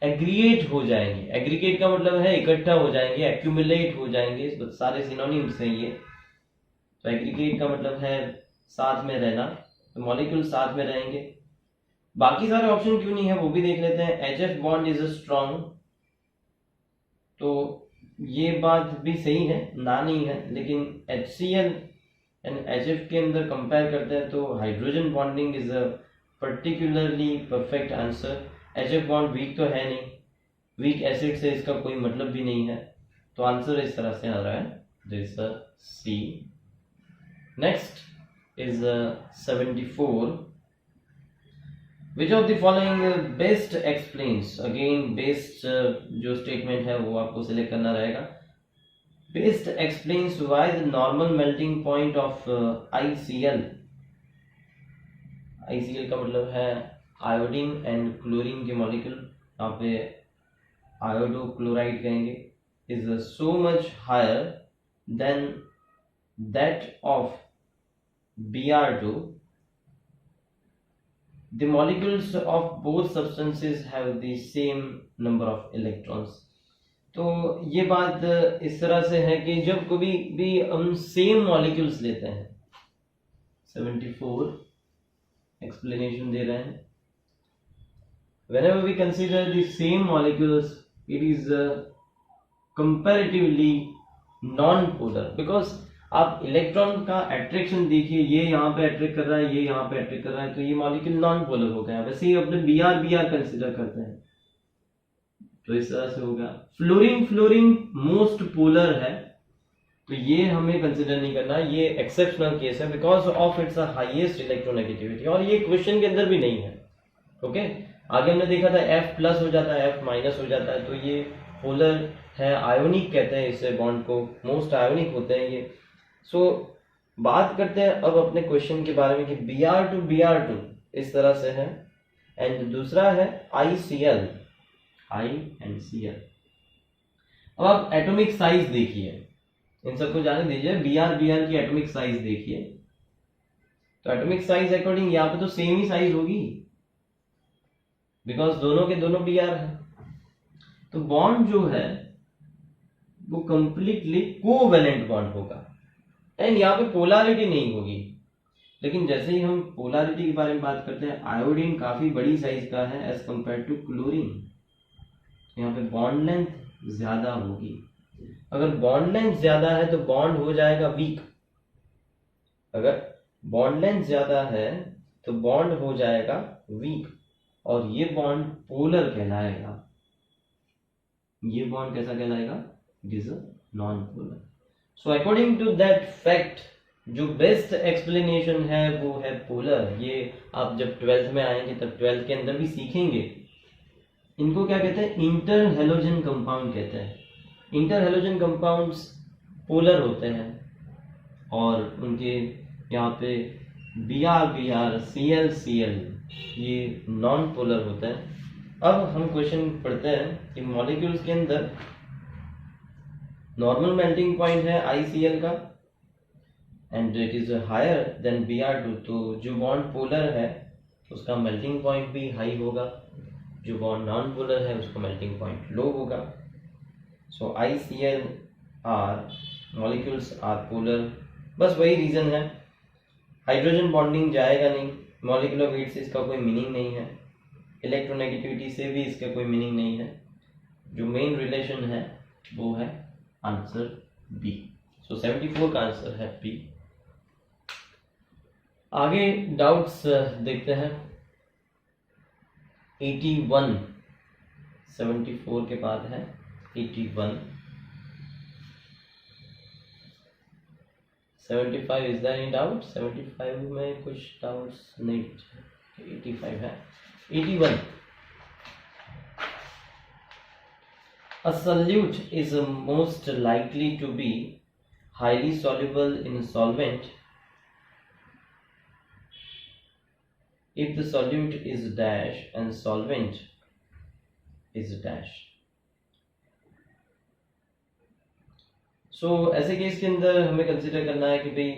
एग्रीगेट हो जाएंगे। एग्रीगेट का मतलब है इकट्ठा हो जाएंगे, एक्यूमुलेट हो जाएंगे, सारे सिनोनिम्स हैं ये। तो एग्रीगेट का मतलब है साथ में रहना, तो मॉलिक्यूल साथ में रहेंगे। बाकी सारे ऑप्शन क्यों नहीं है वो भी देख लेते हैं। HF बॉन्ड इज स्ट्रॉन्ग, तो ये बात भी सही है, ना नहीं है, लेकिन HCl एंड HF के अंदर कंपेयर करते हैं तो hydrogen bonding is a particularly perfect answer. HF bond weak तो है नहीं, वीक एसिड से इसका कोई मतलब भी नहीं है, तो आंसर इस तरह से आ रहा है, this C. Next is 74, which of the following best explains, again best जो स्टेटमेंट है वो आपको सिलेक्ट करना रहेगा। Best explains why the normal melting point of ICl। ICl का मतलब है आयोडीन एंड क्लोरीन के मॉलिक्यूल, यहाँ पे आयोडो क्लोराइड कहेंगे, is so much higher than that of Br2। The molecules of both substances have the same number of electrons। तो ये बात इस तरह से है कि जब कभी भी हम सेम मॉलिक्यूल्स लेते हैं, 74 एक्सप्लेनेशन दे रहे हैं, whenever we consider the same molecules it is comparatively non-polar, because आप इलेक्ट्रॉन का अट्रैक्शन देखिए, ये यहाँ पे अट्रैक्ट कर रहा है, ये यहाँ पे अट्रैक्ट कर रहा है, तो ये मॉलिक्यूल नॉन पोलर हो गया। वैसे ही अपने Br कंसिडर करते हैं तो इस तरह से हो गया। फ्लोरीन मोस्ट पोलर है, तो ये हमें कंसिडर नहीं करना, ये एक्सेप्शनल केस है because of its highest electronegativity, और ये क्वेश्चन के अंदर भी नहीं है। ओके, आगे हमने देखा था F+ हो जाता है, F- हो जाता है, तो ये पोलर है, आयोनिक कहते हैं इसे बॉन्ड को, मोस्ट आयोनिक होते हैं ये। सो बात करते हैं अब अपने क्वेश्चन के बारे में कि Br2 इस तरह से है, एंड दूसरा है ICl, I and Cl। अब आप एटॉमिक साइज देखिए, इन सबको जाने दीजिए, Br की एटॉमिक साइज देखिए, तो एटॉमिक साइज अकॉर्डिंग यहाँ पे तो सेम ही साइज होगी, बिकॉज दोनों के दोनों Br है, तो बॉन्ड जो है वो कंप्लीटली कोवैलेंट बॉन्ड होगा, एंड यहाँ पे पोलैरिटी नहीं होगी। लेकिन जैसे ही हम पोलैरिटी के बारे में बात करते हैं, आयोडीन काफी बड़ी साइज का है एज कंपेयर टू क्लोरीन, यहाँ पे बॉन्ड लेंथ ज्यादा होगी। अगर बॉन्ड लेंथ ज्यादा है तो बॉन्ड हो जाएगा वीक, अगर बॉन्ड लेंथ ज्यादा है तो बॉन्ड हो जाएगा वीक, और ये बॉन्ड पोलर कहलाएगा। ये बॉन्ड कैसा कहलाएगा? It is non polar. So according to that fact जो बेस्ट एक्सप्लेनेशन है वो है पोलर। ये आप जब 12th में आएंगे तब 12th के अंदर भी सीखेंगे। इनको क्या कहते हैं? इंटर हेलोजन कंपाउंड कहते हैं। इंटर हेलोजन कंपाउंड्स पोलर होते हैं और उनके यहाँ पे Br Cl ये नॉन पोलर होता है। अब हम क्वेश्चन पढ़ते हैं कि मॉलिक्यूल्स के अंदर नॉर्मल मेल्टिंग पॉइंट है ICl का and it is higher than Br2, तो जो बॉन्ड पोलर है उसका मेल्टिंग पॉइंट भी हाई होगा, जो बॉन्ड नॉन पोलर है उसका मेल्टिंग पॉइंट लो होगा। सो ICl मॉलिक्यूल्स आर पोलर, बस वही रीजन है। हाइड्रोजन बॉन्डिंग जाएगा नहीं, मॉलिक्यूलर वेट से इसका कोई मीनिंग नहीं है, इलेक्ट्रोनेगेटिविटी से भी इसका कोई मीनिंग नहीं है। जो मेन रिलेशन है वो है आंसर बी। सो 74 का आंसर है बी। आगे डाउट्स देखते हैं। 81 74 के बाद है 81। 75 इज देयर एनी डाउट? 75 में कुछ डाउट्स नहीं, 85 है। 81 A solute is most likely to be highly soluble in a solvent if the solute is dash and solvent is dash। So ऐसे केस के अंदर हमें कंसिडर करना है कि भाई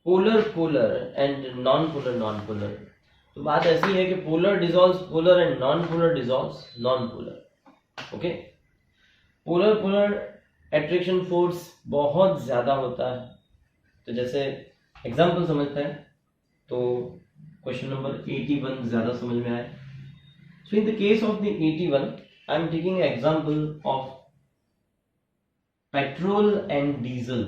पोलर एंड नॉन पोलर। तो बात ऐसी है कि polar dissolves polar and non polar dissolves non polar. Okay, polar polar attraction force बहुत ज्यादा होता है। तो जैसे एग्जांपल समझते हैं तो क्वेश्चन नंबर 81 ज्यादा समझ में आए। So in the case of the 81 I am taking example of petrol and diesel.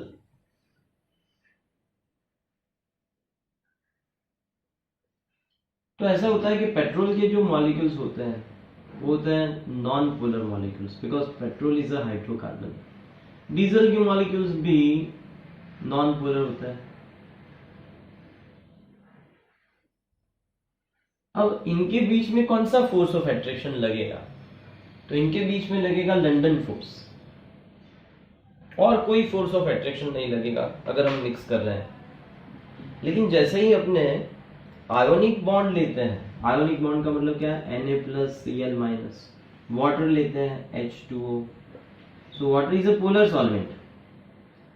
तो ऐसा होता है कि पेट्रोल के जो मॉलिक्यूल्स होते हैं वो होते हैं non polar molecules, because petrol is a hydrocarbon. Diesel के मॉलिक्यूल्स भी नॉन पोलर होता है। अब इनके बीच में कौन सा फोर्स ऑफ एट्रैक्शन लगेगा? तो इनके बीच में लगेगा लंडन फोर्स, और कोई फोर्स ऑफ एट्रैक्शन नहीं लगेगा अगर हम मिक्स कर रहे हैं। लेकिन जैसे ही अपने आयोनिक बॉन्ड लेते हैं, आयोनिक बॉन्ड का मतलब क्या है? Na+Cl-, वाटर लेते हैं H2O। So water is a polar solvent,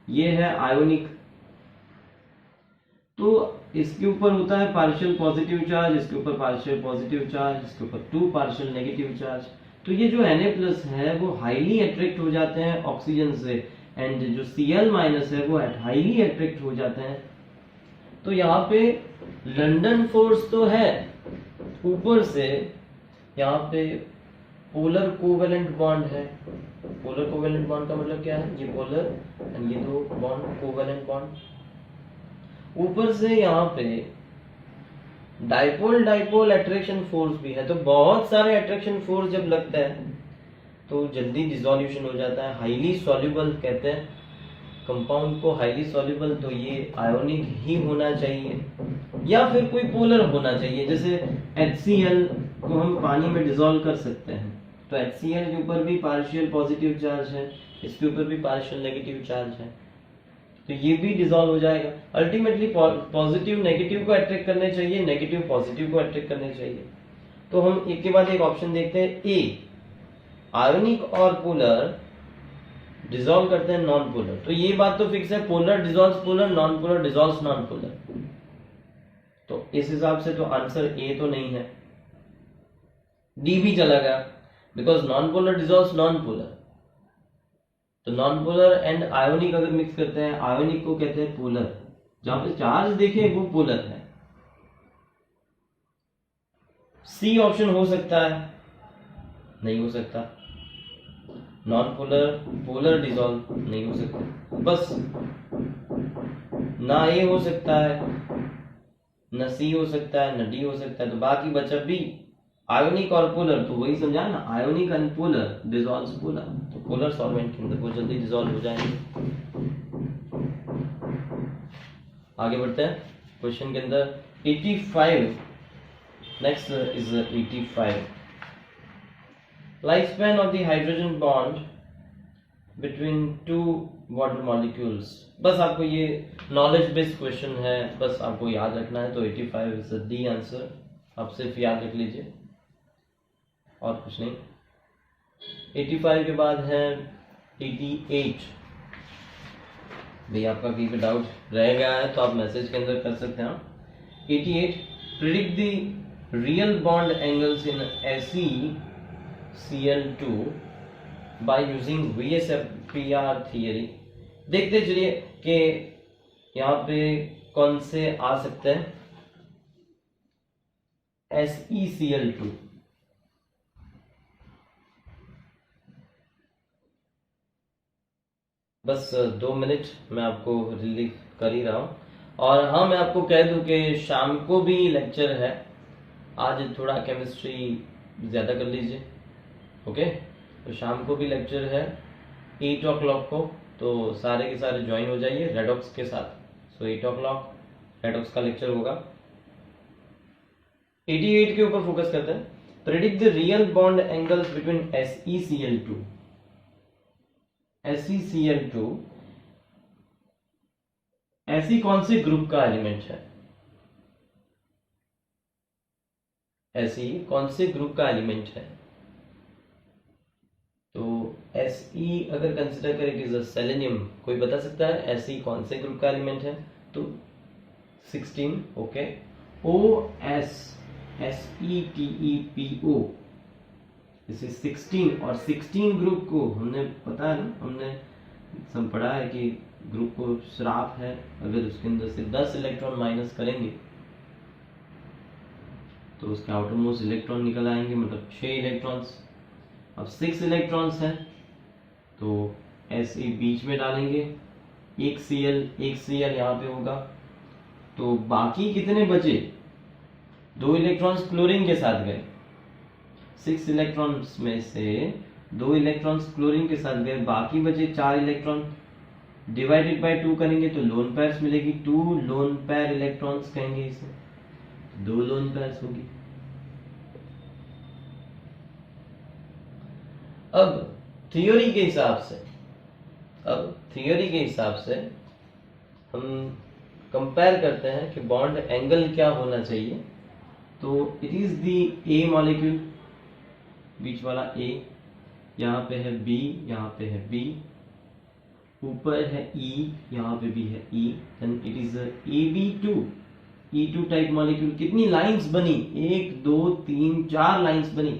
ये है आयोनिक। तो इसके ऊपर होता है पार्शियल पॉजिटिव चार्ज, इसके ऊपर पार्शियल पॉजिटिव चार्ज, इसके ऊपर 2 पार्शियल नेगेटिव चार्ज। तो ये जो Na+ है वो हाईली अट्रैक्ट हो जाते हैं ऑक्सीजन से, एंड जो Cl- है वो हाईली अट्रैक्ट हो जाते हैं। तो यहाँ पे लंडन फोर्स तो है, ऊपर से यहाँ पे पोलर कोवेलेंट बॉन्ड है। पोलर कोवेलेंट बॉन्ड का मतलब क्या है? ये पोलर एंड ये दो बॉन्ड कोवेलेंट बॉन्ड। ऊपर से यहाँ पे डाइपोल डाइपोल अट्रैक्शन फोर्स भी है। तो बहुत सारे अट्रैक्शन फोर्स जब लगता है तो जल्दी डिसोल्यूशन हो जाता है, हाईली सॉल्युबल कहते हैं कंपाउंड को, हाईली सॉल्युबल। तो ये आयोनिक ही होना चाहिए या फिर कोई पोलर होना चाहिए। जैसे HCl को हम पानी में डिसॉल्व कर सकते हैं, तो HCl के ऊपर भी पार्शियल पॉजिटिव चार्ज है, इसके ऊपर भी पार्शियल नेगेटिव चार्ज है, तो ये भी डिसॉल्व हो जाएगा। अल्टीमेटली पॉजिटिव नेगेटिव को अट्रैक्ट करने चाहिए, नेगेटिव पॉजिटिव को अट्रैक्ट करने चाहिए। तो हम एक के बाद एक ऑप्शन देखते हैं। ए, आयोनिक और पोलर डिसॉल्व करते हैं नॉन पोलर। तो ये बात तो फिक्स है, polar dissolves polar, non polar dissolves non polar. तो इस हिसाब से तो आंसर ए तो नहीं है, डी भी चला गया, because non polar dissolves non polar. तो नॉन पोलर एंड आयोनिक अगर मिक्स करते हैं, आयोनिक को कहते हैं पोलर, जहां पे चार्ज देखें वो पोलर है। सी ऑप्शन हो सकता है, नहीं हो सकता। नॉन पोलर पोलर डिसॉल्व नहीं हो सकता, बस ना ए हो सकता है, न सी हो सकता है, न डी हो सकता है। तो बाकी बचा बी, आयोनिक और पोलर। तो वही समझा ना, ionic and polar dissolves polar. तो पोलर सॉल्वेंट के अंदर वो जल्दी डिसॉल्व हो जाएंगे। आगे बढ़ते हैं क्वेश्चन के अंदर। 85, next is 85। Life span of the hydrogen bond between 2 water molecules. बस आपको ये नॉलेज बेस्ड क्वेश्चन है, बस आपको याद रखना है। तो 85 इज डी आंसर, आप सिर्फ याद रख लीजिए और कुछ नहीं। 85 के बाद है 88। भाई आपका कहीं पे डाउट रह गया है तो आप मैसेज के अंदर कर सकते हैं। 88, predict the real bond angles in SeCl2 by using VSEPR theory. देखते चलिए कि यहाँ पे कौन से आ सकते हैं। SeCl2, बस 2 मिनट मैं आपको रिलीव कर ही रहा हूँ। और हाँ, मैं आपको कह दूं कि शाम को भी लेक्चर है, आज थोड़ा केमिस्ट्री ज़्यादा कर लीजिए। ओके, तो शाम को भी लेक्चर है 8 o'clock को, तो सारे के सारे ज्वाइन हो जाइए रेडॉक्स के साथ। सो 8 o'clock रेडॉक्स का लेक्चर होगा। 88 के ऊपर फोकस करते हैं। Predict the real bond angles between SeCl2। SeCl2 ऐसी कौन से ग्रुप का एलिमेंट है? ऐसी कौन से ग्रुप का एलिमेंट है? तो Se अगर कंसिडर करें इट इज अ सेलेनियम, कोई बता सकता है Se कौन से ग्रुप का एलिमेंट है? तो 16। ओके, OS SETEPO, जैसे 16 और 16 ग्रुप को हमने पता है ना, हमने सब पढ़ा है कि ग्रुप को श्राप है, अगर उसके अंदर से 10 इलेक्ट्रॉन माइनस करेंगे तो उसके आउटर मोस्ट इलेक्ट्रॉन निकल आएंगे, मतलब 6 इलेक्ट्रॉन्स। अब 6 इलेक्ट्रॉन्स हैं तो ऐसे बीच में डालेंगे, एक Cl यहाँ पे होगा, तो बाकी कितने बचे? 2 इलेक्ट्रॉन्स क्लोरीन के साथ गए, 6 इलेक्ट्रॉन्स में से 2 इलेक्ट्रॉन्स क्लोरीन के साथ गए, बाकी बचे 4 इलेक्ट्रॉन। डिवाइडेड बाय 2 करेंगे तो लोन पेयर्स मिलेगी, 2 लोन पेयर इलेक्ट्रॉन्स कहेंगे इसे, 2 लोन पेयर्स होगी। अब थ्योरी के हिसाब से हम कंपेयर करते हैं कि बॉन्ड एंगल क्या होना चाहिए। तो it is the A molecule, बीच वाला ए, यहाँ पे है बी, यहाँ पे है बी, ऊपर है ई, यहाँ पे भी है E, then it is AB2, E2 type molecule. कितनी लाइंस बनी? 1 2 3 4 लाइंस बनी,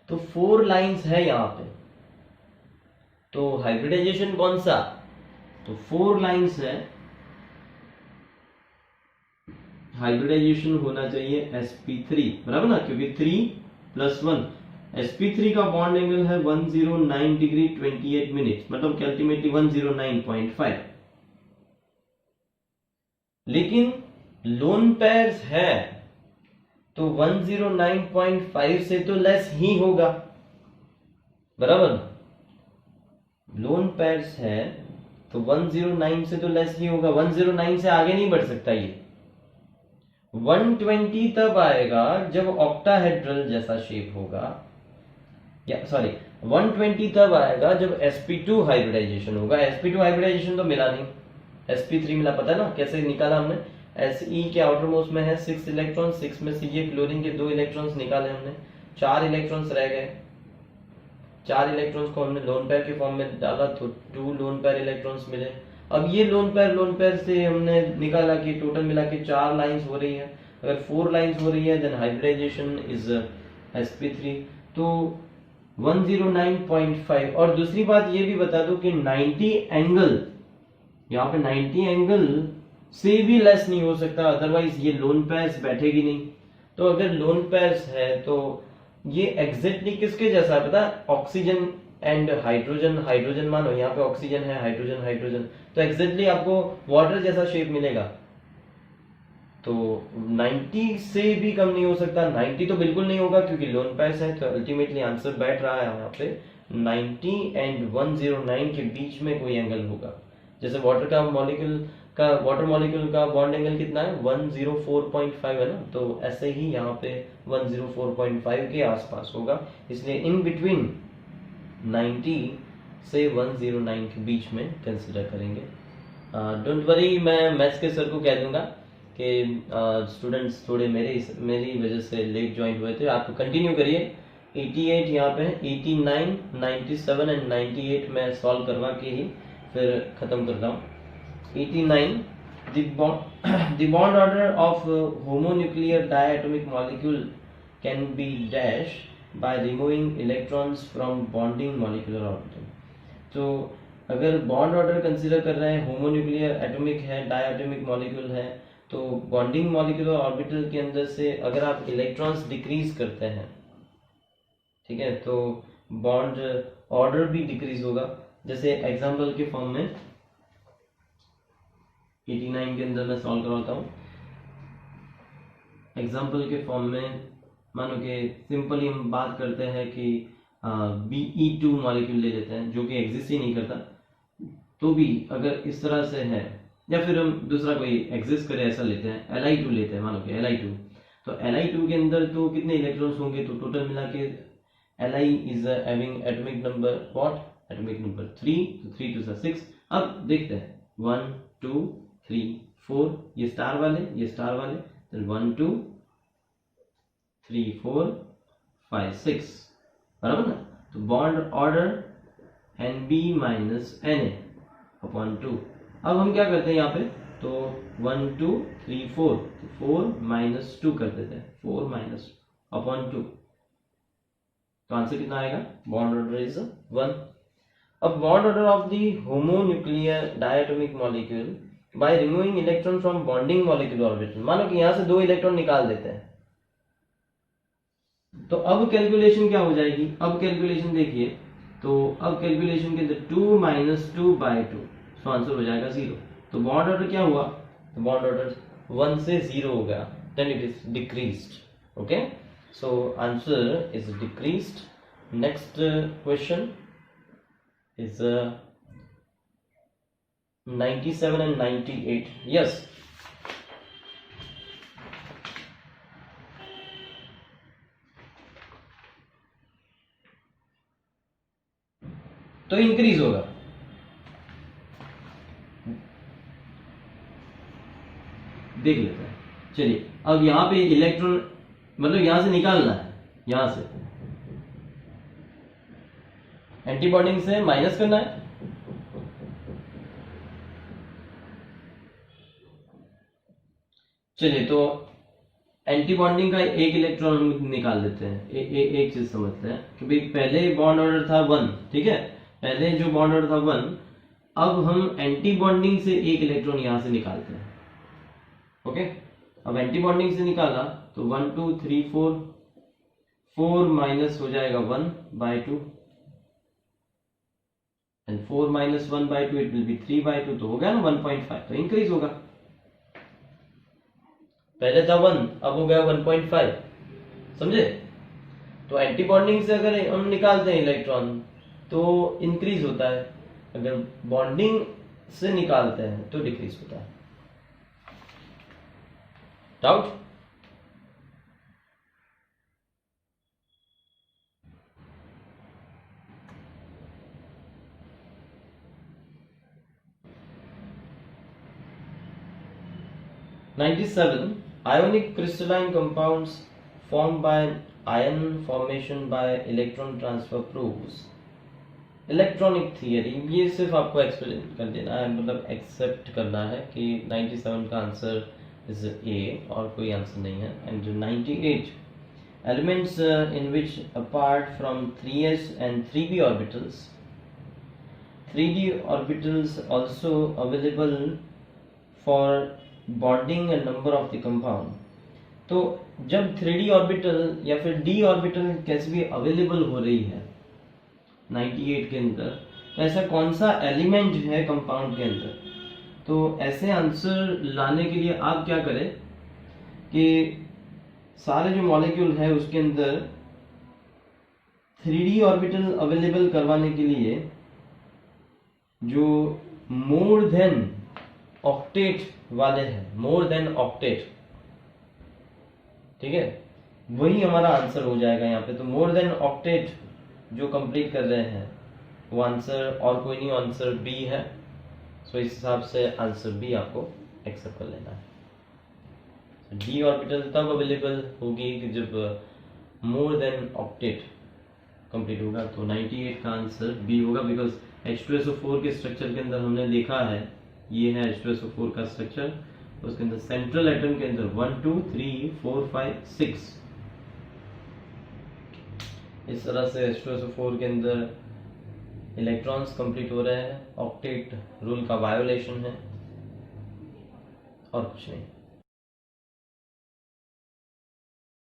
तो 4 लाइंस है यहाँ पे। तो हाइब्रिडाइजेशन कौन सा? तो 4 लाइंस है, हाइब्रिडाइजेशन होना चाहिए sp3, बराबर ना, क्योंकि 3+1 sp3 का बॉन्ड एंगल है 109 डिग्री 28 मिनट, मतलब अल्टीमेटली 109.5। लेकिन लोन पेयर्स है तो 109.5 से तो लेस ही होगा, बराबर ना। लोन पेयर्स है तो 109 से तो लेस ही होगा, 109 से आगे नहीं बढ़ सकता ये। 120 तब आएगा जब ऑक्टाहेड्रल जैसा शेप होगा, या सॉरी 120 तब आएगा जब sp2 हाइब्रिडाइजेशन होगा। sp2 हाइब्रिडाइजेशन तो मिला नहीं, sp3 मिला, पता है ना कैसे निकाला हमने। Se के आउटर मोस्ट में है 6 इलेक्ट्रॉन, 6 में से ये क्लोरीन के 2 इलेक्ट्रॉन्स निकाले हमने, 4 इलेक्ट्रॉन्स रह गए। 4 इलेक्ट्रॉन्स को हमने लोन पेयर के फॉर्म में डाला तो 2 लोन पेयर इलेक्ट्रॉन्स मिले। अब ये लोन पेयर से हमने निकाला कि टोटल मिला के 4 लाइंस हो रही है। अगर 4 लाइंस हो रही है देन हाइब्रिडाइजेशन इज sp3, तो 109.5। और दूसरी बात ये भी बता दो कि 90 एंगल, यहाँ पे 90 एंगल से भी लेस नहीं हो सकता, अदरवाइज ये लोन पेयर्स बैठेगी नहीं। तो अगर लोन पेयर्स है तो ये एग्जैक्टली किसके जैसा है पता? ऑक्सीजन एंड हाइड्रोजन, हाइड्रोजन मानो यहाँ पे ऑक्सीजन है, हाइड्रोजन हाइड्रोजन, तो एग्जैक्टली आपको वाटर जैसा शेप मिलेगा। तो 90 से भी कम नहीं हो सकता, 90 तो बिल्कुल नहीं होगा क्योंकि लोन पेयर्स है। तो अल्टीमेटली आंसर बैठ रहा है यहाँ पे 90 एंड 109 के बीच में कोई एंगल होगा। जैसे वाटर मॉलिक्यूल का बॉन्ड एंगल कितना है? 104.5 है ना, तो ऐसे ही यहाँ पे 104.5 के आसपास होगा, इसलिए इन बिटवीन 90 से 109 के बीच में कंसिडर करेंगे। डोंट वरी, मैं मैथ्स के सर को कह दूंगा कि स्टूडेंट्स थोड़े मेरी वजह से लेट ज्वाइन हुए थे, आप कंटिन्यू करिए। 88 यहाँ पे है, 89, 97 एंड 98 मैं सॉल्व करवा के ही फिर खत्म करता हूँ। 89, the bond order of homonuclear diatomic molecule can be dash by removing electrons from bonding molecular orbital। तो अगर बॉन्ड ऑर्डर कंसीडर कर रहे हैं, होमोन्यूक्लियर एटॉमिक है, डायटॉमिक मॉलिक्यूल है, तो बॉन्डिंग मॉलिक्यूलर ऑर्बिटल के अंदर से अगर आप इलेक्ट्रॉन्स डिक्रीज करते हैं, ठीक है, तो बॉन्ड ऑर्डर भी डिक्रीज होगा। जैसे एग्जांपल के फॉर्म में 89 के अंदर मैं सॉल्व करवाता हूँ। एग्जांपल के फॉर्म में मानो कि सिंपली हम बात करते हैं कि Be2 मॉलिक्यूल ले लेते हैं जो कि एग्जिस्ट ही नहीं करता, तो भी अगर इस तरह से है, या फिर हम दूसरा कोई एग्जिस्ट करे ऐसा लेते हैं, Li2 लेते हैं, मानो कि Li2, तो Li2 के अंदर तो कितने इलेक्ट्रॉन्स होंगे? तो टोटल मिला के Li is having atomic number what? Atomic number 3, तो 3 2 6। अब देखते हैं 1 2 3 4, ये स्टार वाले, ये स्टार वाले, then 1 2 3 4 5 6, बराबर ना। तो बॉन्ड ऑर्डर Nb - Na/2। अब हम क्या करते हैं यहाँ पे तो 1 2 3 4, तो 4 माइनस 2 कर देते हैं, 4 माइनस अपॉन 2, तो आंसर कितना आएगा? Bond order is 1. अब bond order of the homonuclear diatomic molecule by removing electron from bonding molecular orbital. मानो कि यहां से 2 इलेक्ट्रॉन निकाल देते हैं, तो अब कैलकुलेशन क्या हो जाएगी? अब कैलकुलेशन देखिए, तो अब कैलकुलेशन के अंदर 2 माइनस 2 बाई 2, सो आंसर हो जाएगा 0. तो बॉन्ड ऑर्डर क्या हुआ? तो बॉन्ड ऑर्डर 1 से 0 हो गया, then it is decreased. Okay, so answer is decreased. Next question is 97 and 98. Yes. तो इंक्रीज होगा. देख लेते हैं. चलिए, अब यहां पे इलेक्ट्रॉन मतलब यहां से निकालना है, यहां से एंटी बॉन्डिंग से माइनस करना है. चलिए, तो एंटी बॉन्डिंग का एक इलेक्ट्रॉन हम निकाल देते हैं. एक चीज समझते हैं कि भाई पहले बॉन्ड ऑर्डर था 1, ठीक है, पहले जो बॉन्ड ऑर्डर था 1, अब हम एंटी बॉन्डिंग से एक इलेक्ट्रॉन यहां से निकालते हैं. ओके, अब एंटी बॉन्डिंग से निकाला तो 1 2 3 4, 4 माइनस हो जाएगा 1 by 2, and 4 minus 1 by 2 it will B 3 by 2, तो हो गया ना 1.5. तो इंक्रीज होगा. पहले था 1, अब हो गया 1.5. समझे? तो एंटी बॉन्डिंग से अगर हम निकालते हैं इलेक्ट्रॉन तो इंक्रीज होता है, अगर बॉन्डिंग से निकालते हैं तो डिक्रीज होता है. Doubt? (97) Ionic crystalline compounds formed by ion formation by electron transfer proves electronic theory. ये सिर्फ आपको एक्सप्लेन कर देना है, मतलब एक्सेप्ट करना है कि 97 का आंसर इज ए और कोई आंसर नहीं है. And 98 elements in which apart from 3s and 3p orbitals, 3d orbitals also available for bonding a number of the compound. तो जब 3d ऑर्बिटल या फिर d ऑर्बिटल कैसे भी अवेलेबल हो रही है 98 के अंदर, तो ऐसा कौन सा एलिमेंट है कंपाउंड के अंदर? तो ऐसे आंसर लाने के लिए आप क्या करें कि सारे जो मॉलिक्यूल है उसके अंदर 3d ऑर्बिटल अवेलेबल करवाने के लिए जो मोर देन ऑक्टेट वाले हैं, मोर देन ऑक्टेट, ठीक है, वही हमारा आंसर हो जाएगा यहाँ पे. तो मोर देन ऑक्टेट जो कंप्लीट कर रहे हैं वो आंसर और कोई नहीं, आंसर बी है. सो इस हिसाब से आंसर बी आपको एक्सेप्ट कर लेना है. डी ऑर्बिटल तब अवेलेबल होगी कि जब मोर देन ऑक्टेट कंप्लीट होगा. तो 98 का आंसर बी होगा, बिकॉज H2SO4 के स्ट्रक्चर के अंदर हमने देखा है, ये है H2SO4 का स्ट्रक्चर. उसके अंदर सेंट्रल एटम के अंदर 1 2 3 4 5 6 इस तरह से H2SO4 के अंदर इलेक्ट्रॉन्स कंप्लीट हो रहे हैं. ऑक्टेट रूल का वायोलेशन है और कुछ नहीं.